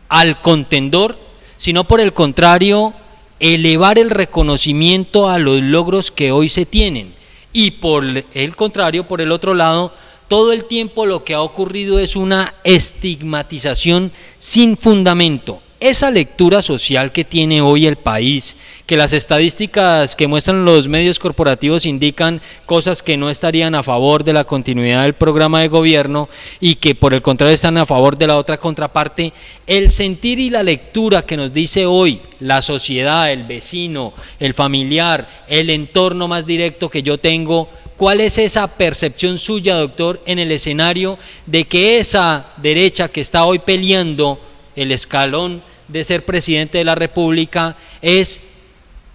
S1: al contendor, sino por el contrario, elevar el reconocimiento a los logros que hoy se tienen. Y por el contrario, por el otro lado, todo el tiempo lo que ha ocurrido es una estigmatización sin fundamento. Esa lectura social que tiene hoy el país, que las estadísticas que muestran los medios corporativos indican cosas que no estarían a favor de la continuidad del programa de gobierno y que por el contrario están a favor de la otra contraparte, el sentir y la lectura que nos dice hoy la sociedad, el vecino, el familiar, el entorno más directo que yo tengo, ¿cuál es esa percepción suya, doctor, en el escenario de que esa derecha que está hoy peleando el escalón de ser presidente de la República es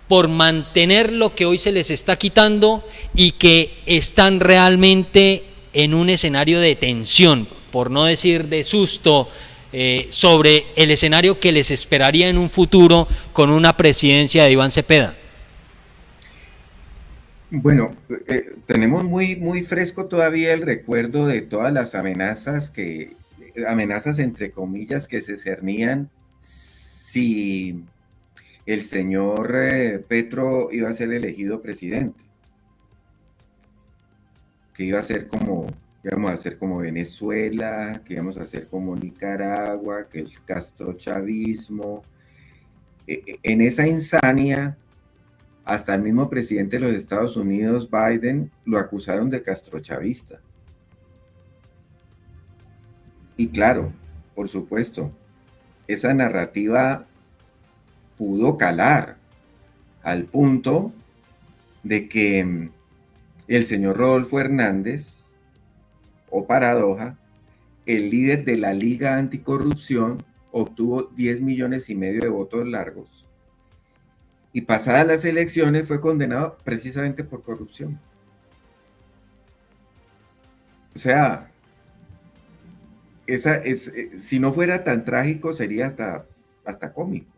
S1: por mantener lo que hoy se les está quitando y que están realmente en un escenario de tensión, por no decir de susto, sobre el escenario que les esperaría en un futuro con una presidencia de Iván Cepeda?
S3: Bueno, tenemos muy fresco todavía el recuerdo de todas las amenazas entre comillas, que se cernían si el señor Petro iba a ser elegido presidente, que iba a ser íbamos a ser como Venezuela, que íbamos a ser como Nicaragua, que el castrochavismo. En esa insania, hasta el mismo presidente de los Estados Unidos, Biden, lo acusaron de castrochavista. Y claro, por supuesto, esa narrativa pudo calar al punto de que el señor Rodolfo Hernández, o paradoja, el líder de la Liga Anticorrupción, obtuvo 10,5 millones de votos largos y pasadas las elecciones fue condenado precisamente por corrupción. O sea, si no fuera tan trágico sería hasta cómico.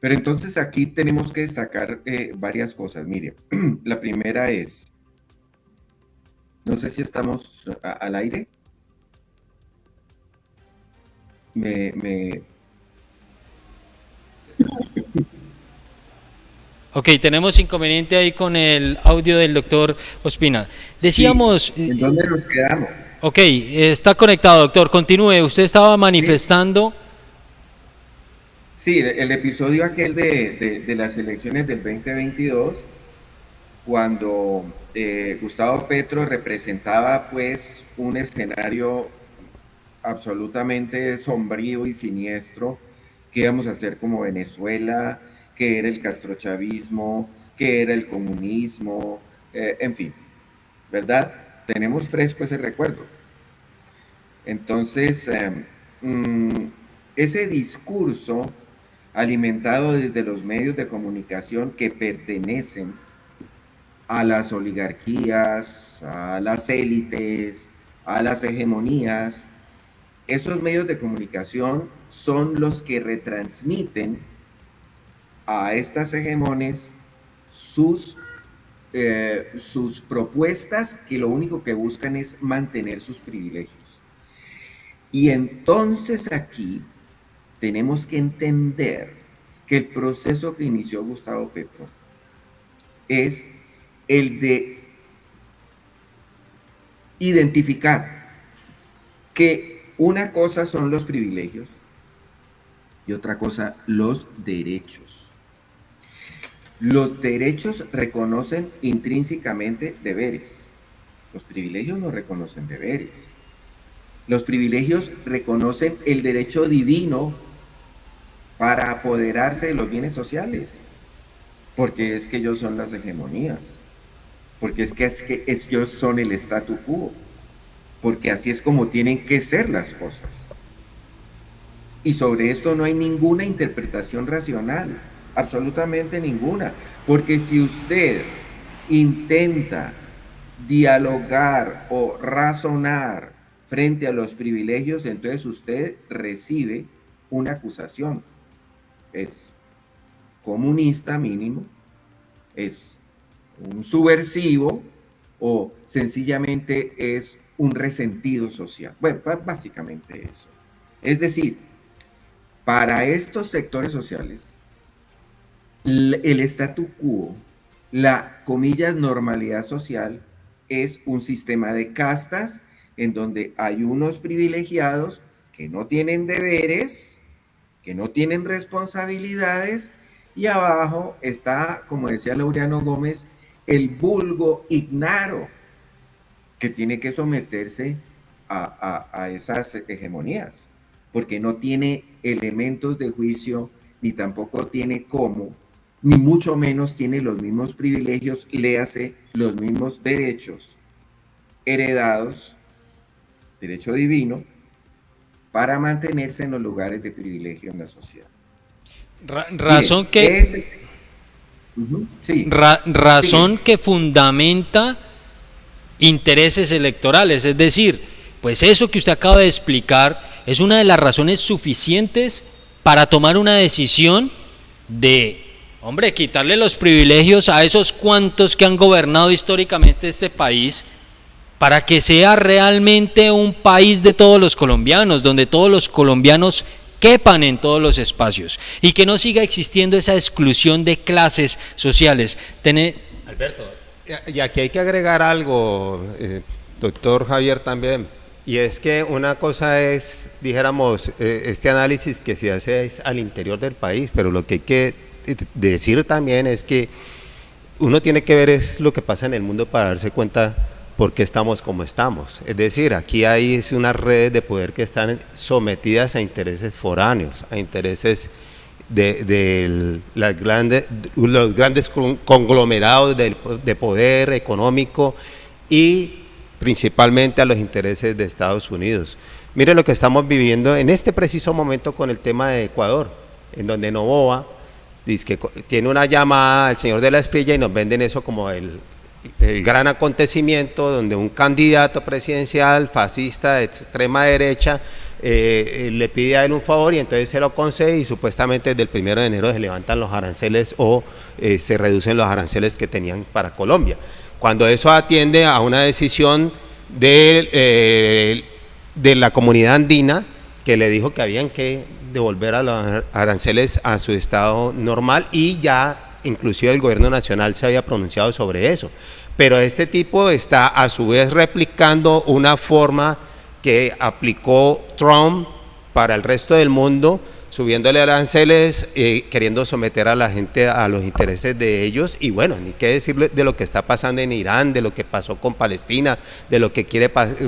S3: Pero entonces aquí tenemos que destacar varias cosas. Mire, la primera es, no sé si estamos al aire.
S1: Ok, tenemos inconveniente ahí con el audio del doctor Ospina. Decíamos...
S3: Sí, ¿en dónde nos quedamos?
S1: Ok, está conectado, doctor. Continúe. Usted estaba manifestando...
S3: Sí, el episodio aquel de las elecciones del 2022, cuando Gustavo Petro representaba pues un escenario absolutamente sombrío y siniestro, que íbamos a hacer como Venezuela, que era el castrochavismo, que era el comunismo, en fin, ¿verdad? Tenemos fresco ese recuerdo. Entonces, ese discurso alimentado desde los medios de comunicación que pertenecen a las oligarquías, a las élites, a las hegemonías, esos medios de comunicación son los que retransmiten a estas hegemones sus propuestas, que lo único que buscan es mantener sus privilegios. Y entonces aquí tenemos que entender que el proceso que inició Gustavo Petro es el de identificar que una cosa son los privilegios y otra cosa los derechos. Los derechos reconocen intrínsecamente deberes. Los privilegios no reconocen deberes. Los privilegios reconocen el derecho divino para apoderarse de los bienes sociales, porque es que ellos son las hegemonías, porque es que ellos son el statu quo, porque así es como tienen que ser las cosas. Y sobre esto no hay ninguna interpretación racional, absolutamente ninguna, porque si usted intenta dialogar o razonar frente a los privilegios, entonces usted recibe una acusación. Es comunista mínimo, es un subversivo o sencillamente es un resentido social. Bueno, básicamente eso. Es decir, para estos sectores sociales, el statu quo, la comillas normalidad social, es un sistema de castas en donde hay unos privilegiados que no tienen deberes, que no tienen responsabilidades, y abajo está, como decía Laureano Gómez, el vulgo ignaro que tiene que someterse a esas hegemonías, porque no tiene elementos de juicio, ni tampoco tiene cómo, ni mucho menos tiene los mismos privilegios, léase los mismos derechos heredados, derecho divino, para mantenerse en los lugares de privilegio en la sociedad.
S1: Razón que fundamenta intereses electorales, es decir, pues eso que usted acaba de explicar es una de las razones suficientes para tomar una decisión de, hombre, quitarle los privilegios a esos cuantos que han gobernado históricamente este país, para que sea realmente un país de todos los colombianos, donde todos los colombianos quepan en todos los espacios y que no siga existiendo esa exclusión de clases sociales.
S2: Alberto, y aquí hay que agregar algo, doctor Javier, también, y es que una cosa es, dijéramos, este análisis que se hace es al interior del país, pero lo que hay que decir también es que uno tiene que ver es lo que pasa en el mundo para darse cuenta por qué estamos como estamos. Es decir, aquí hay unas redes de poder que están sometidas a intereses foráneos, a intereses de los grandes conglomerados de poder económico y principalmente a los intereses de Estados Unidos. Mire lo que estamos viviendo en este preciso momento con el tema de Ecuador, en donde Noboa dizque tiene una llamada al señor de la Espriella y nos venden eso como el gran acontecimiento donde un candidato presidencial fascista de extrema derecha le pide a él un favor y entonces se lo concede y supuestamente desde el 1 de enero se levantan los aranceles o se reducen los aranceles que tenían para Colombia. Cuando eso atiende a una decisión de la comunidad andina que le dijo que habían que devolver a los aranceles a su estado normal y ya inclusive el gobierno nacional se había pronunciado sobre eso. Pero este tipo está a su vez replicando una forma que aplicó Trump para el resto del mundo, subiéndole aranceles, queriendo someter a la gente a los intereses de ellos, y bueno, ni qué decir de lo que está pasando en Irán, de lo que pasó con Palestina, de lo que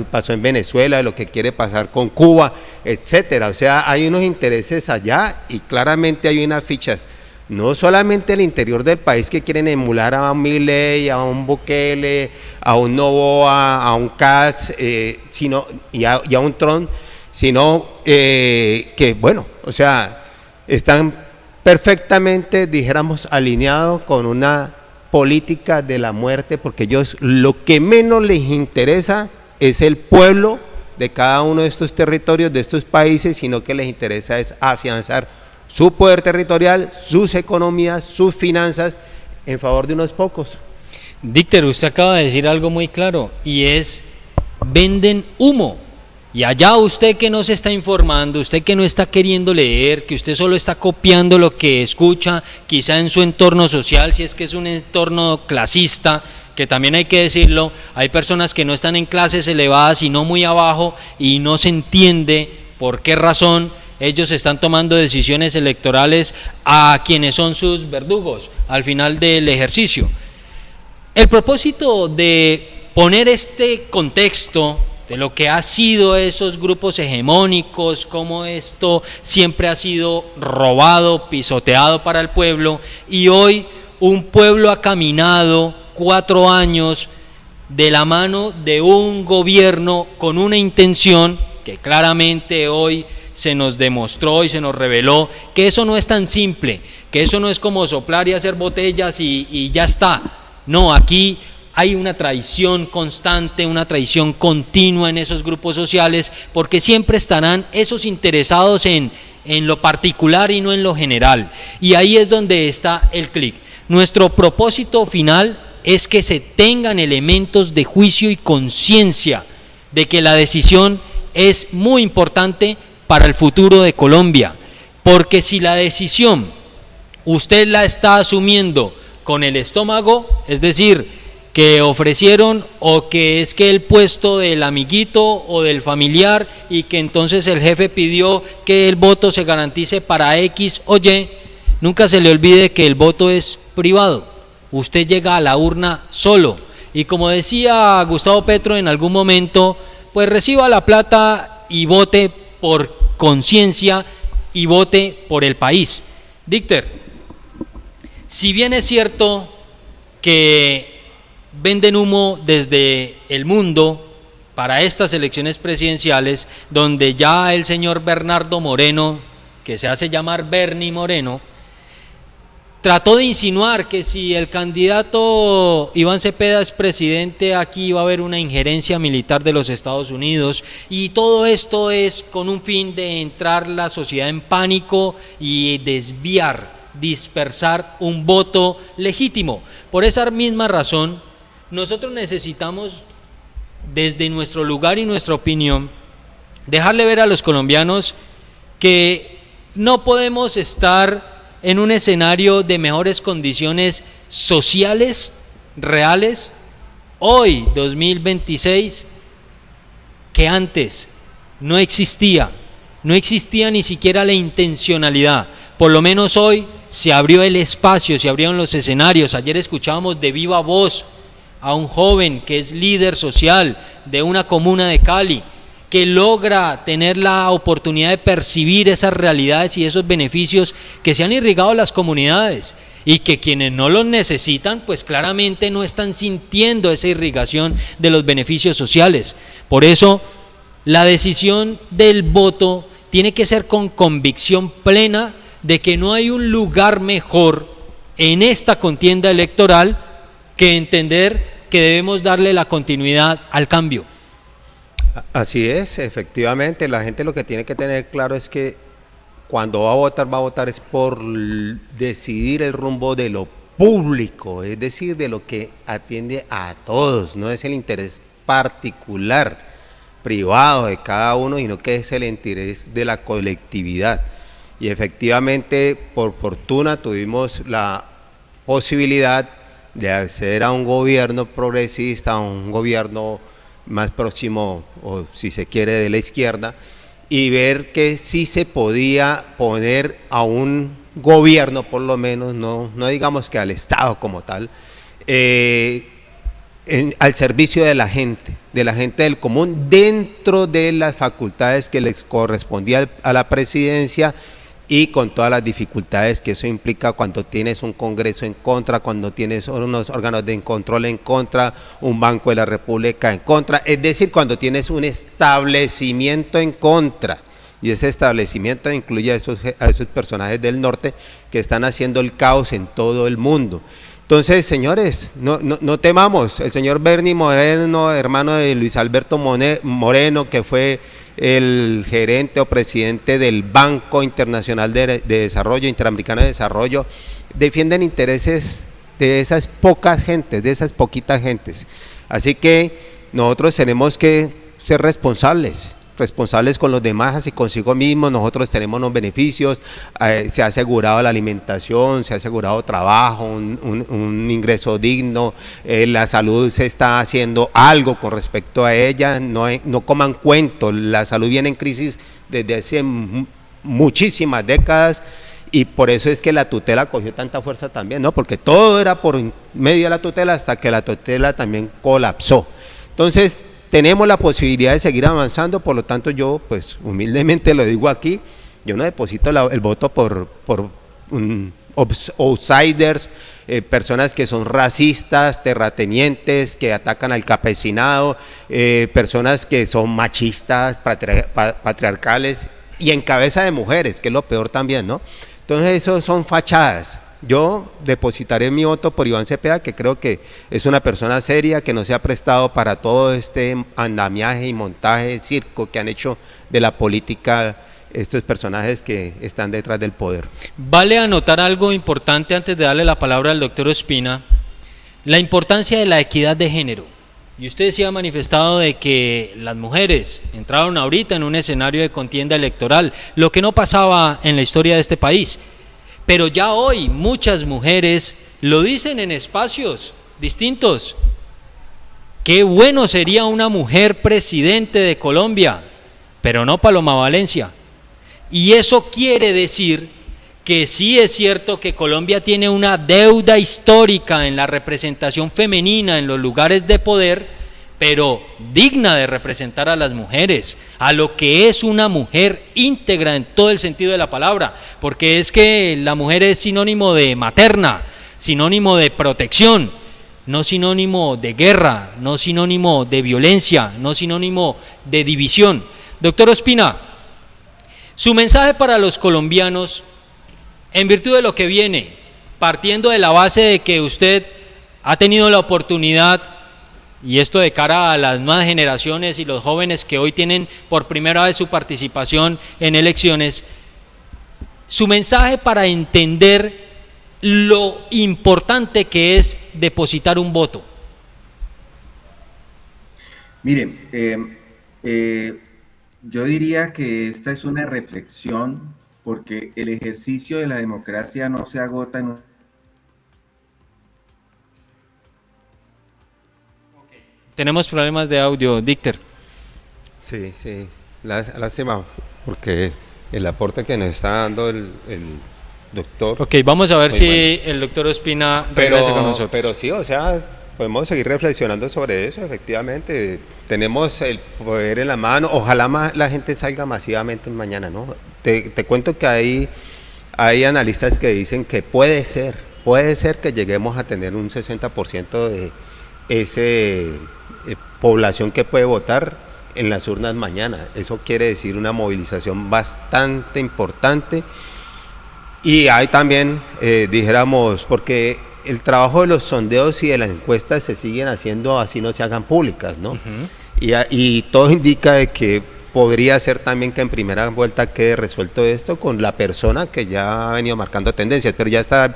S2: pasó en Venezuela, de lo que quiere pasar con Cuba, etcétera. O sea, hay unos intereses allá y claramente hay unas fichas, no solamente el interior del país que quieren emular a un Milei, a un Bukele, a un Noboa, a un Katz, y a un Trump, sino que, bueno, o sea, están perfectamente, dijéramos, alineados con una política de la muerte, porque ellos lo que menos les interesa es el pueblo de cada uno de estos territorios, de estos países, sino que les interesa es afianzar su poder territorial, sus economías, sus finanzas, en favor de unos pocos.
S1: Dícter, usted acaba de decir algo muy claro, y es, venden humo. Y allá usted que no se está informando, usted que no está queriendo leer, que usted solo está copiando lo que escucha, quizá en su entorno social, si es que es un entorno clasista, que también hay que decirlo, hay personas que no están en clases elevadas, sino muy abajo, y no se entiende por qué razón ellos están tomando decisiones electorales a quienes son sus verdugos al final del ejercicio. El propósito de poner este contexto de lo que ha sido esos grupos hegemónicos, cómo esto siempre ha sido robado, pisoteado para el pueblo, y hoy un pueblo ha caminado 4 años de la mano de un gobierno con una intención que claramente hoy se nos demostró y se nos reveló que eso no es tan simple, que eso no es como soplar y hacer botellas y ya está. No, aquí hay una traición constante, una traición continua en esos grupos sociales, porque siempre estarán esos interesados en lo particular y no en lo general. Y ahí es donde está el clic. Nuestro propósito final es que se tengan elementos de juicio y conciencia de que la decisión es muy importante para el futuro de Colombia, porque si la decisión usted la está asumiendo con el estómago, es decir, que ofrecieron o que es que el puesto del amiguito o del familiar y que entonces el jefe pidió que el voto se garantice para X o Y, nunca se le olvide que el voto es privado, usted llega a la urna solo y como decía Gustavo Petro en algún momento, pues reciba la plata y vote por conciencia y vote por el país. Dícter, si bien es cierto que venden humo desde el mundo para estas elecciones presidenciales, donde ya el señor Bernardo Moreno, que se hace llamar Bernie Moreno, trató de insinuar que si el candidato Iván Cepeda es presidente, aquí va a haber una injerencia militar de los Estados Unidos, y todo esto es con un fin de entrar la sociedad en pánico y desviar, dispersar un voto legítimo. Por esa misma razón, nosotros necesitamos, desde nuestro lugar y nuestra opinión, dejarle ver a los colombianos que no podemos estar en un escenario de mejores condiciones sociales, reales, hoy, 2026, que antes no existía ni siquiera la intencionalidad. Por lo menos hoy se abrió el espacio, se abrieron los escenarios. Ayer escuchábamos de viva voz a un joven que es líder social de una comuna de Cali, que logra tener la oportunidad de percibir esas realidades y esos beneficios que se han irrigado a las comunidades, y que quienes no los necesitan, pues claramente no están sintiendo esa irrigación de los beneficios sociales. Por eso, la decisión del voto tiene que ser con convicción plena, de que no hay un lugar mejor en esta contienda electoral que entender que debemos darle la continuidad al cambio.
S2: Así es, efectivamente, la gente lo que tiene que tener claro es que cuando va a votar es por decidir el rumbo de lo público, es decir, de lo que atiende a todos, no es el interés particular, privado de cada uno, sino que es el interés de la colectividad. Y efectivamente, por fortuna, tuvimos la posibilidad de acceder a un gobierno progresista, a un gobierno más próximo, o si se quiere, de la izquierda, y ver que sí se podía poner a un gobierno, por lo menos, no digamos que al Estado como tal, al servicio de la gente del común, dentro de las facultades que les correspondía a la presidencia y con todas las dificultades que eso implica cuando tienes un Congreso en contra, cuando tienes unos órganos de control en contra, un Banco de la República en contra, es decir, cuando tienes un establecimiento en contra, y ese establecimiento incluye a esos personajes del norte que están haciendo el caos en todo el mundo. Entonces, señores, no temamos. El señor Bernie Moreno, hermano de Luis Alberto Moreno, que fue el gerente o presidente del Banco Internacional de Desarrollo, Interamericano de Desarrollo, defienden intereses de esas pocas gentes, de esas poquitas gentes. Así que nosotros tenemos que ser responsables con los demás y consigo mismos. Nosotros tenemos unos beneficios, se ha asegurado la alimentación, se ha asegurado trabajo, un ingreso digno, la salud se está haciendo algo con respecto a ella, no coman cuentos, la salud viene en crisis desde hace muchísimas décadas, y por eso es que la tutela cogió tanta fuerza también, ¿no? Porque todo era por medio de la tutela hasta que la tutela también colapsó. Entonces, tenemos la posibilidad de seguir avanzando, por lo tanto yo, pues humildemente lo digo aquí, yo no deposito el voto por outsiders, personas que son racistas, terratenientes, que atacan al campesinado, personas que son machistas, patriarcales y en cabeza de mujeres, que es lo peor también, ¿no? Entonces eso son fachadas. Yo depositaré mi voto por Iván Cepeda, que creo que es una persona seria, que no se ha prestado para todo este andamiaje y montaje, circo que han hecho de la política estos personajes que están detrás del poder.
S1: Vale anotar algo importante antes de darle la palabra al doctor Ospina, la importancia de la equidad de género. Y usted sí ha manifestado de que las mujeres entraron ahorita en un escenario de contienda electoral, lo que no pasaba en la historia de este país. Pero ya hoy muchas mujeres lo dicen en espacios distintos. Qué bueno sería una mujer presidente de Colombia, pero no Paloma Valencia. Y eso quiere decir que sí es cierto que Colombia tiene una deuda histórica en la representación femenina en los lugares de poder, pero digna de representar a las mujeres, a lo que es una mujer íntegra en todo el sentido de la palabra, porque es que la mujer es sinónimo de materna, sinónimo de protección, no sinónimo de guerra, no sinónimo de violencia, no sinónimo de división. Doctor Ospina, su mensaje para los colombianos, en virtud de lo que viene, partiendo de la base de que usted ha tenido la oportunidad, y esto de cara a las nuevas generaciones y los jóvenes que hoy tienen por primera vez su participación en elecciones, su mensaje para entender lo importante que es depositar un voto.
S3: Miren, yo diría que esta es una reflexión, porque el ejercicio de la democracia no se agota en un...
S1: Tenemos problemas de audio, Dicter.
S2: Sí, lástima, porque el aporte que nos está dando el doctor...
S1: Ok, vamos a ver si el doctor Ospina regresa con nosotros.
S2: Pero sí, o sea, podemos seguir reflexionando sobre eso, efectivamente. Tenemos el poder en la mano, ojalá la gente salga masivamente mañana, ¿no? Te cuento que hay analistas que dicen que puede ser que lleguemos a tener un 60% de ese... población que puede votar en las urnas mañana. Eso quiere decir una movilización bastante importante Y hay también, dijéramos, porque el trabajo de los sondeos y de las encuestas se siguen haciendo así no se hagan públicas, ¿no? Y todo indica de que podría ser también que en primera vuelta quede resuelto esto con la persona que ya ha venido marcando tendencias, pero ya está,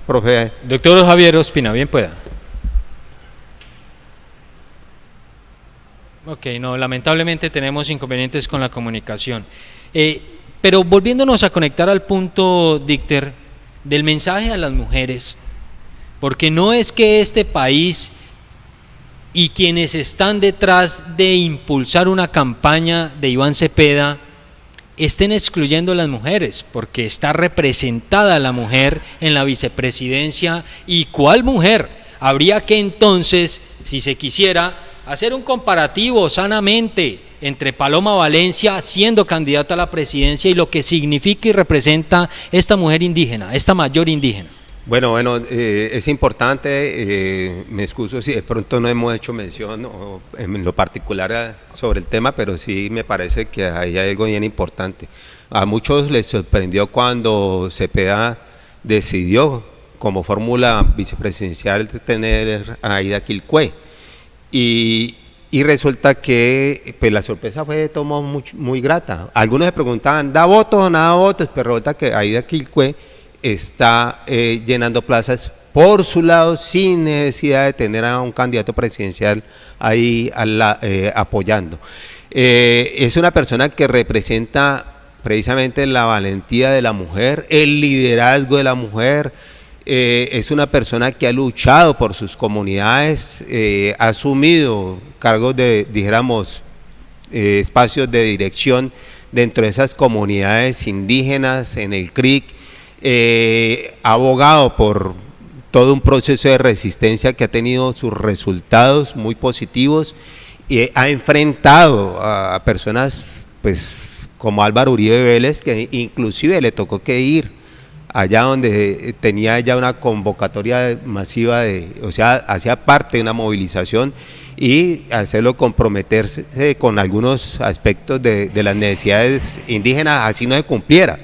S2: profe.
S1: Doctor Javier Ospina, bien pueda. Ok, no, lamentablemente tenemos inconvenientes con la comunicación. Pero volviéndonos a conectar al punto, Dicter, del mensaje a las mujeres, porque no es que este país y quienes están detrás de impulsar una campaña de Iván Cepeda estén excluyendo a las mujeres, porque está representada la mujer en la vicepresidencia. ¿Y cuál mujer? Habría que entonces, si se quisiera, hacer un comparativo sanamente entre Paloma Valencia siendo candidata a la presidencia y lo que significa y representa esta mujer indígena, esta mayor indígena.
S2: Bueno, es importante, me excuso si de pronto no hemos hecho mención en lo particular sobre el tema, pero sí me parece que hay algo bien importante. A muchos les sorprendió cuando Cepeda decidió como fórmula vicepresidencial tener a Aida Quilcue. Y resulta que pues, la sorpresa fue de todo modo muy grata. Algunos se preguntaban, ¿da votos o nada votos? Pero resulta que Aida Quilcue está llenando plazas por su lado sin necesidad de tener a un candidato presidencial ahí apoyando. Es una persona que representa precisamente la valentía de la mujer, el liderazgo de la mujer. Es una persona que ha luchado por sus comunidades, ha asumido cargos de, dijéramos, espacios de dirección dentro de esas comunidades indígenas, en el CRIC, ha abogado por todo un proceso de resistencia que ha tenido sus resultados muy positivos y ha enfrentado a personas pues como Álvaro Uribe Vélez, que inclusive le tocó que ir allá donde tenía ya una convocatoria masiva, o sea, hacía parte de una movilización y hacerlo comprometerse con algunos aspectos de las necesidades indígenas, así no se cumpliera.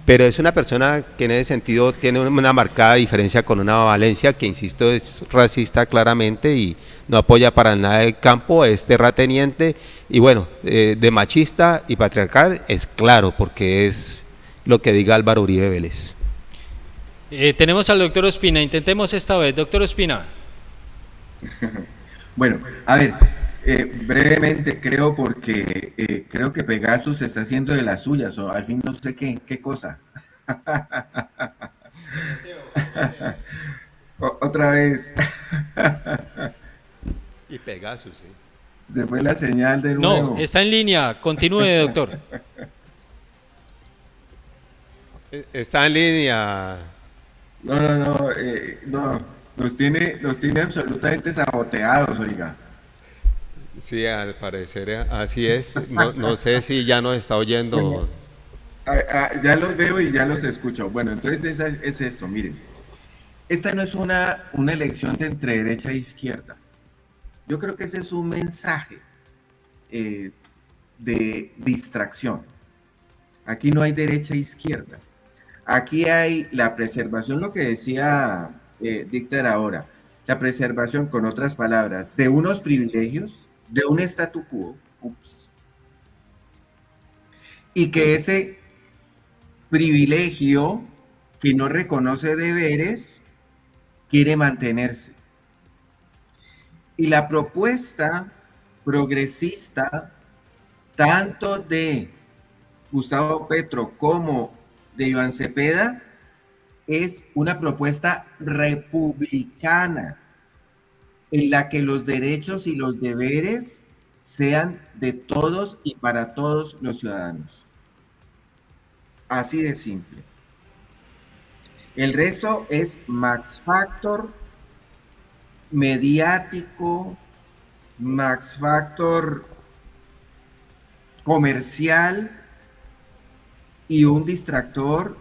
S2: Pero es una persona que en ese sentido tiene una marcada diferencia con una Valencia que, insisto, es racista claramente y no apoya para nada el campo, es terrateniente y bueno, de machista y patriarcal es claro, porque es lo que diga Álvaro Uribe Vélez.
S1: Tenemos al doctor Ospina, intentemos esta vez. Doctor Ospina.
S3: Bueno, a ver, brevemente creo porque creo que Pegasus está haciendo de las suyas, o al fin no sé qué cosa. Otra vez.
S2: Y Pegasus, sí.
S3: Se fue la señal de nuevo.
S1: No, está en línea. Continúe, doctor.
S2: Está en línea.
S3: No. Los tiene absolutamente saboteados, oiga.
S2: Sí, al parecer así es. No sé si ya nos está oyendo.
S3: Ya los veo y ya los escucho. Bueno, entonces es esto, miren. Esta no es una elección entre derecha e izquierda. Yo creo que ese es un mensaje de distracción. Aquí no hay derecha e izquierda. Aquí hay la preservación, lo que decía Dicter ahora, la preservación, con otras palabras, de unos privilegios, de un statu quo, y que ese privilegio que no reconoce deberes quiere mantenerse. Y la propuesta progresista, tanto de Gustavo Petro como de Iván Cepeda, es una propuesta republicana en la que los derechos y los deberes sean de todos y para todos los ciudadanos. Así de simple. El resto es Max Factor mediático, Max Factor comercial y un distractor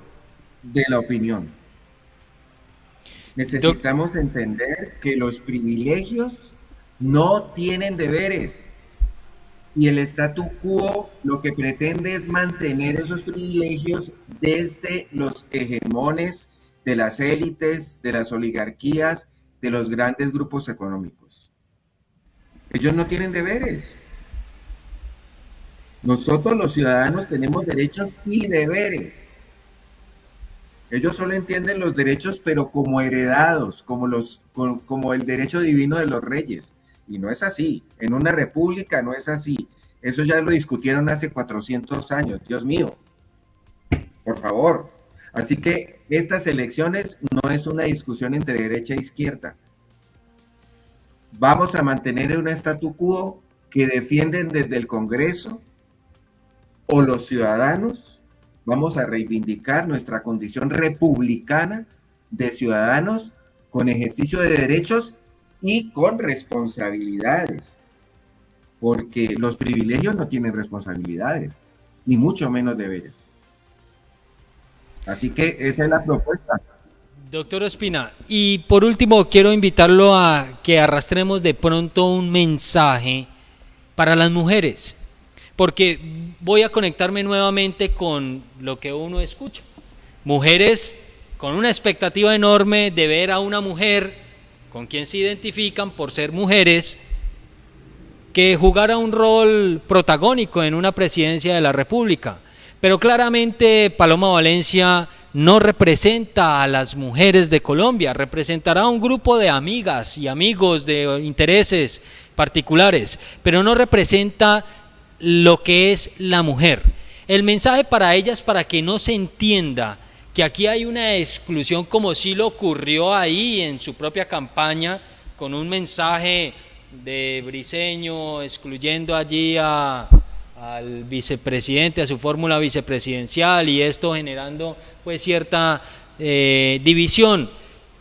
S3: de la opinión. Necesitamos entender que los privilegios no tienen deberes. Y el statu quo lo que pretende es mantener esos privilegios desde los hegemones de las élites, de las oligarquías, de los grandes grupos económicos. Ellos no tienen deberes. Nosotros los ciudadanos tenemos derechos y deberes. Ellos solo entienden los derechos, pero como heredados, como el derecho divino de los reyes. Y no es así. En una república no es así. Eso ya lo discutieron hace 400 años. Dios mío, por favor. Así que estas elecciones no es una discusión entre derecha e izquierda. Vamos a mantener un statu quo que defienden desde el Congreso o los ciudadanos. Vamos a reivindicar nuestra condición republicana de ciudadanos con ejercicio de derechos y con responsabilidades, porque los privilegios no tienen responsabilidades, ni mucho menos deberes. Así que esa es la propuesta.
S1: Doctor Ospina, y por último quiero invitarlo a que arrastremos de pronto un mensaje para las mujeres, porque voy a conectarme nuevamente con lo que uno escucha. Mujeres con una expectativa enorme de ver a una mujer con quien se identifican por ser mujeres, que jugara un rol protagónico en una presidencia de la República. Pero claramente Paloma Valencia no representa a las mujeres de Colombia, representará a un grupo de amigas y amigos de intereses particulares, pero no representa lo que es la mujer. El mensaje para ellas, para que no se entienda que aquí hay una exclusión como sí lo ocurrió ahí en su propia campaña, con un mensaje de Briceño excluyendo allí al vicepresidente, a su fórmula vicepresidencial, y esto generando pues cierta división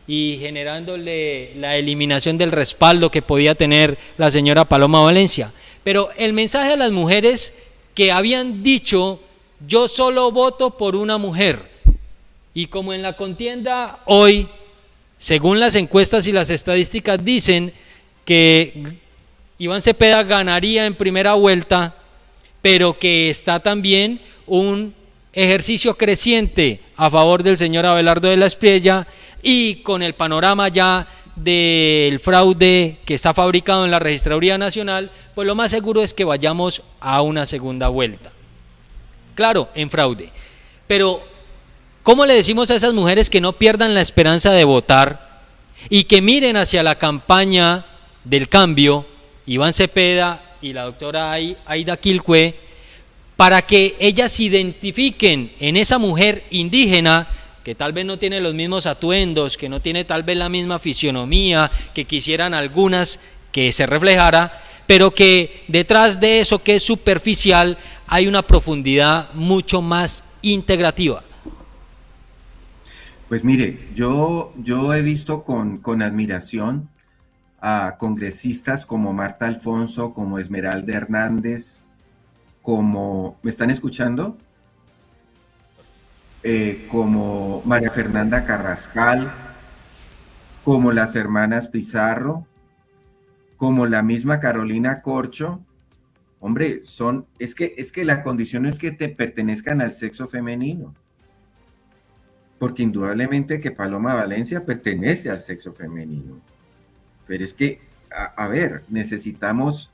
S1: y generándole la eliminación del respaldo que podía tener la señora Paloma Valencia. Pero el mensaje a las mujeres que habían dicho: yo solo voto por una mujer, y como en la contienda hoy, según las encuestas y las estadísticas dicen que Iván Cepeda ganaría en primera vuelta, pero que está también un ejercicio creciente a favor del señor Abelardo de la Espriella, y con el panorama ya del fraude que está fabricado en la Registraduría Nacional, pues lo más seguro es que vayamos a una segunda vuelta. Claro, en fraude. Pero ¿cómo le decimos a esas mujeres que no pierdan la esperanza de votar y que miren hacia la campaña del cambio, Iván Cepeda y la doctora Aida Quilcue, para que ellas identifiquen en esa mujer indígena, que tal vez no tiene los mismos atuendos, que no tiene tal vez la misma fisionomía que quisieran algunas que se reflejara, pero que detrás de eso que es superficial hay una profundidad mucho más integrativa?
S3: Pues mire, yo he visto con admiración a congresistas como Marta Alfonso, como Esmeralda Hernández, como, ¿me están escuchando? Como María Fernanda Carrascal, como las hermanas Pizarro, como la misma Carolina Corcho. Hombre, es que la condición es que te pertenezcan al sexo femenino, porque indudablemente que Paloma Valencia pertenece al sexo femenino. Pero es que, a ver, necesitamos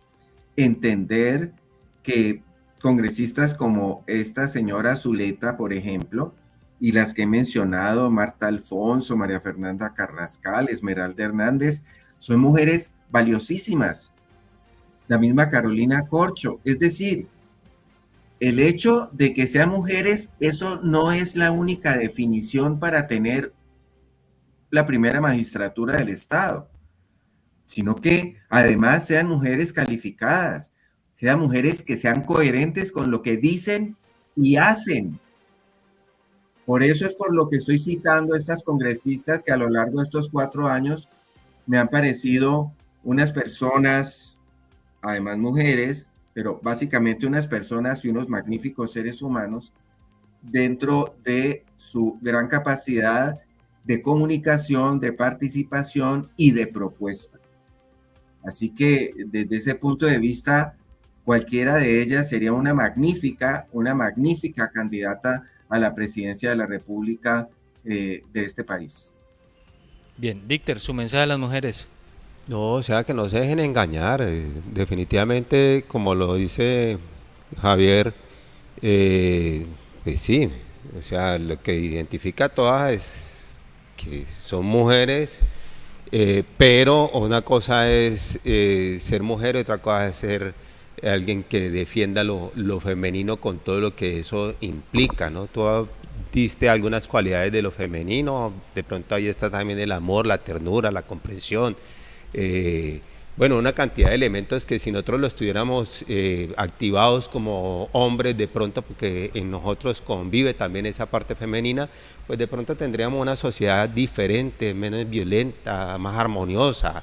S3: entender que congresistas como esta señora Zuleta, por ejemplo, y las que he mencionado, Marta Alfonso, María Fernanda Carrascal, Esmeralda Hernández, son mujeres valiosísimas. La misma Carolina Corcho. Es decir, el hecho de que sean mujeres, eso no es la única definición para tener la primera magistratura del Estado, sino que además sean mujeres calificadas, sean mujeres que sean coherentes con lo que dicen y hacen. Por eso es por lo que estoy citando a estas congresistas que a lo largo de estos 4 años me han parecido unas personas, además mujeres, pero básicamente unas personas y unos magníficos seres humanos dentro de su gran capacidad de comunicación, de participación y de propuestas. Así que desde ese punto de vista, cualquiera de ellas sería una magnífica candidata a la presidencia de la República de este país.
S1: Bien, Dícter, su mensaje a las mujeres.
S2: No, o sea, que no se dejen engañar. Definitivamente, como lo dice Javier, pues sí, o sea, lo que identifica a todas es que son mujeres, pero una cosa es ser mujer y otra cosa es ser alguien que defienda lo femenino con todo lo que eso implica, ¿no? Tú diste algunas cualidades de lo femenino, de pronto ahí está también el amor, la ternura, la comprensión, bueno, una cantidad de elementos que si nosotros los tuviéramos activados como hombres de pronto, porque en nosotros convive también esa parte femenina, pues de pronto tendríamos una sociedad diferente, menos violenta, más armoniosa.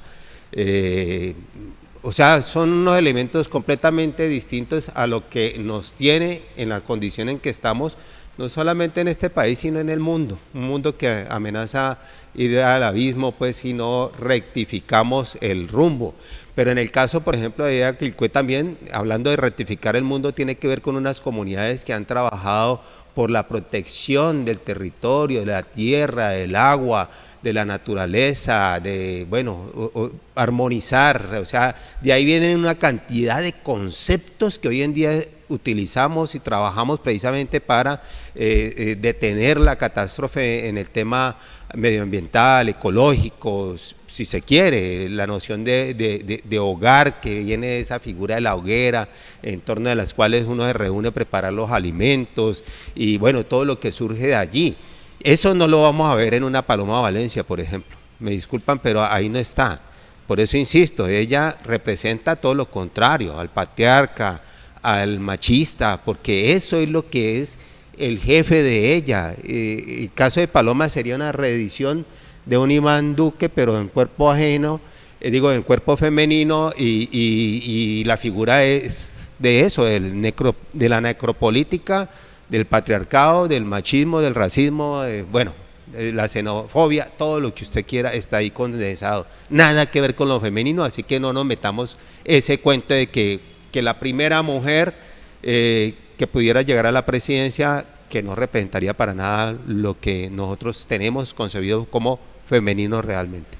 S2: O sea, son unos elementos completamente distintos a lo que nos tiene en la condición en que estamos, no solamente en este país, sino en el mundo. Un mundo que amenaza ir al abismo, pues, si no rectificamos el rumbo. Pero en el caso, por ejemplo, de Aquilcué también, hablando de rectificar el mundo, tiene que ver con unas comunidades que han trabajado por la protección del territorio, de la tierra, del agua, de la naturaleza, de, bueno, armonizar, o sea, de ahí vienen una cantidad de conceptos que hoy en día utilizamos y trabajamos precisamente para detener la catástrofe en el tema medioambiental, ecológico, si se quiere, la noción de hogar que viene de esa figura de la hoguera, en torno a las cuales uno se reúne a preparar los alimentos y bueno, todo lo que surge de allí. Eso no lo vamos a ver en una Paloma Valencia, por ejemplo. Me disculpan, pero ahí no está. Por eso insisto, ella representa todo lo contrario, al patriarca, al machista, porque eso es lo que es el jefe de ella. El caso de Paloma sería una reedición de un Iván Duque, pero en cuerpo ajeno, en cuerpo femenino, y la figura es de eso, de la necropolítica, del patriarcado, del machismo, del racismo, bueno, la xenofobia, todo lo que usted quiera está ahí condensado. Nada que ver con lo femenino, así que no nos metamos ese cuento de que la primera mujer que pudiera llegar a la presidencia, que no representaría para nada lo que nosotros tenemos concebido como femenino realmente.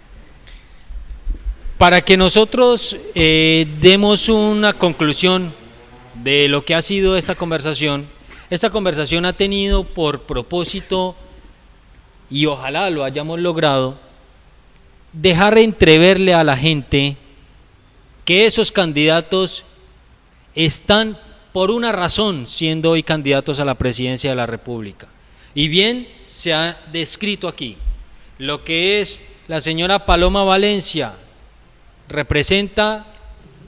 S1: Para que nosotros demos una conclusión de lo que ha sido esta conversación ha tenido por propósito, y ojalá lo hayamos logrado, dejar entreverle a la gente que esos candidatos están por una razón siendo hoy candidatos a la presidencia de la República. Y bien se ha descrito aquí lo que es la señora Paloma Valencia, representa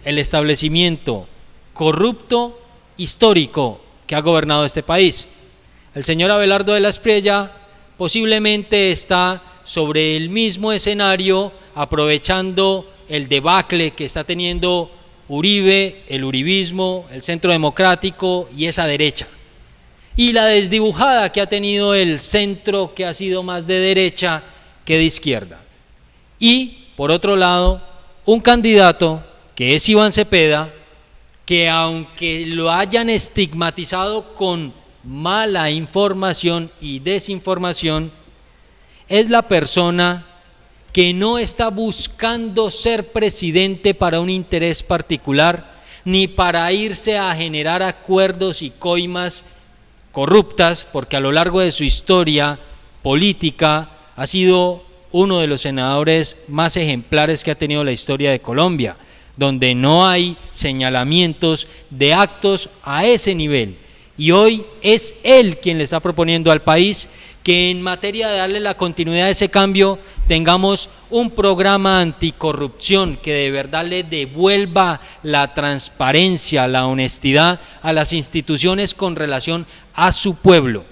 S1: el establecimiento corrupto histórico que ha gobernado este país. El señor Abelardo de la Espriella posiblemente está sobre el mismo escenario, aprovechando el debacle que está teniendo Uribe, el uribismo, el Centro Democrático y esa derecha, y la desdibujada que ha tenido el centro, que ha sido más de derecha que de izquierda. Y por otro lado, un candidato que es Iván Cepeda, que aunque lo hayan estigmatizado con mala información y desinformación, es la persona que no está buscando ser presidente para un interés particular, ni para irse a generar acuerdos y coimas corruptas, porque a lo largo de su historia política ha sido uno de los senadores más ejemplares que ha tenido la historia de Colombia, donde no hay señalamientos de actos a ese nivel. Y hoy es él quien le está proponiendo al país que en materia de darle la continuidad a ese cambio tengamos un programa anticorrupción que de verdad le devuelva la transparencia, la honestidad a las instituciones con relación a su pueblo.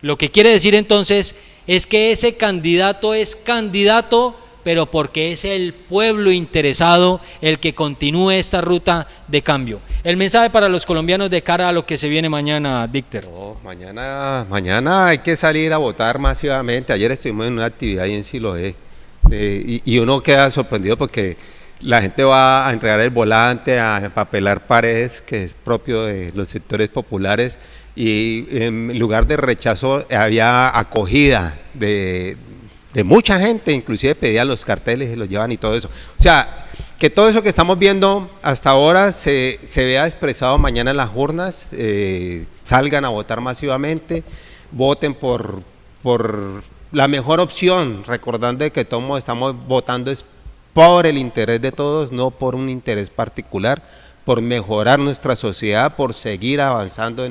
S1: Lo que quiere decir entonces es que ese candidato es candidato, pero porque es el pueblo interesado el que continúe esta ruta de cambio. El mensaje para los colombianos de cara a lo que se viene mañana, Dícter.
S2: No, mañana hay que salir a votar masivamente. Ayer estuvimos en una actividad ahí en Siloé y uno queda sorprendido porque la gente va a entregar el volante, a empapelar paredes, que es propio de los sectores populares, y en lugar de rechazo había acogida de mucha gente, inclusive pedían los carteles y los llevan y todo eso. O sea, que todo eso que estamos viendo hasta ahora se vea expresado mañana en las urnas, salgan a votar masivamente, voten por la mejor opción, recordando que todos estamos votando es por el interés de todos, no por un interés particular, por mejorar nuestra sociedad, por seguir avanzando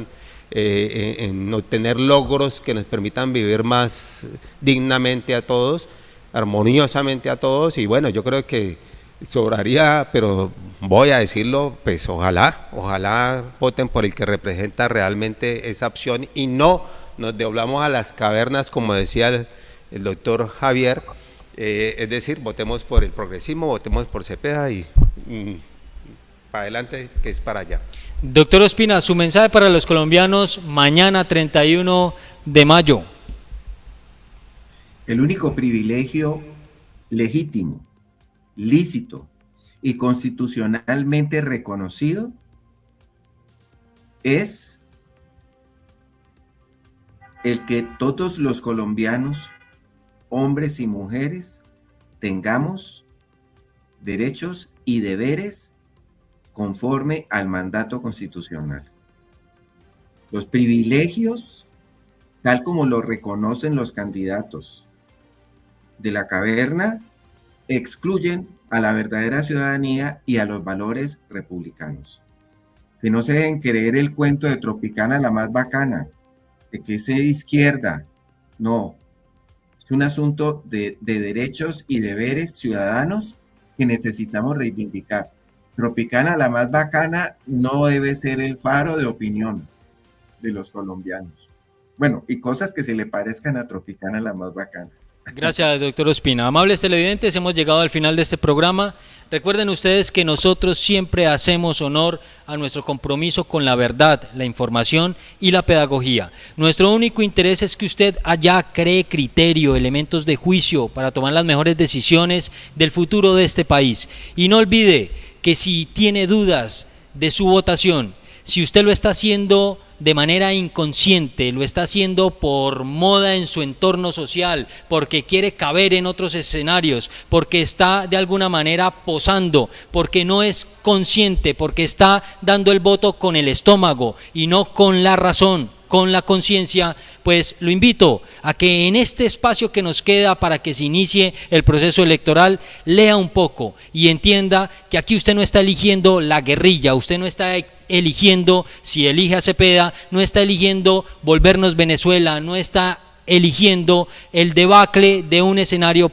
S2: en obtener logros que nos permitan vivir más dignamente a todos, armoniosamente a todos. Y bueno, yo creo que sobraría, pero voy a decirlo, pues ojalá voten por el que representa realmente esa opción y no nos doblamos a las cavernas, como decía el doctor Javier, es decir, votemos por el progresismo, votemos por Cepeda y para adelante, que es para allá.
S1: Doctor Ospina, su mensaje para los colombianos mañana 31 de mayo.
S3: El único privilegio legítimo, lícito y constitucionalmente reconocido es el que todos los colombianos, hombres y mujeres, tengamos derechos y deberes conforme al mandato constitucional. Los privilegios, tal como lo reconocen los candidatos de la caverna, excluyen a la verdadera ciudadanía y a los valores republicanos. Que no se dejen creer el cuento de Tropicana la más bacana, de que es de izquierda. No, es un asunto de derechos y deberes ciudadanos que necesitamos reivindicar. Tropicana la más bacana no debe ser el faro de opinión de los colombianos. Bueno, y cosas que se le parezcan a Tropicana la más bacana.
S1: Gracias, doctor Ospina. Amables televidentes, hemos llegado al final de este programa. Recuerden ustedes que nosotros siempre hacemos honor a nuestro compromiso con la verdad, la información y la pedagogía. Nuestro único interés es que usted allá cree criterio, elementos de juicio para tomar las mejores decisiones del futuro de este país. Y no olvide que si tiene dudas de su votación, si usted lo está haciendo de manera inconsciente, lo está haciendo por moda en su entorno social, porque quiere caber en otros escenarios, porque está de alguna manera posando, porque no es consciente, porque está dando el voto con el estómago y no con la razón, con la conciencia, pues lo invito a que en este espacio que nos queda para que se inicie el proceso electoral, lea un poco y entienda que aquí usted no está eligiendo la guerrilla, usted no está eligiendo, si elige a Cepeda, no está eligiendo volvernos Venezuela, no está eligiendo el debacle de un escenario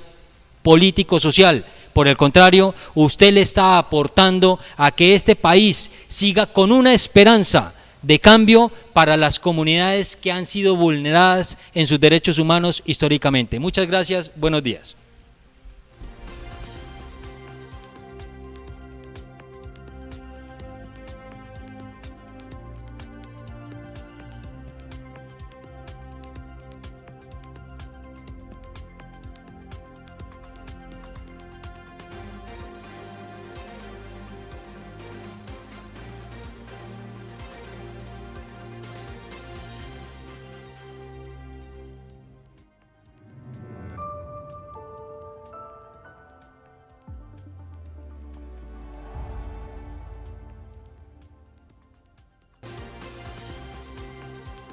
S1: político-social. Por el contrario, usted le está aportando a que este país siga con una esperanza de cambio para las comunidades que han sido vulneradas en sus derechos humanos históricamente. Muchas gracias, buenos días.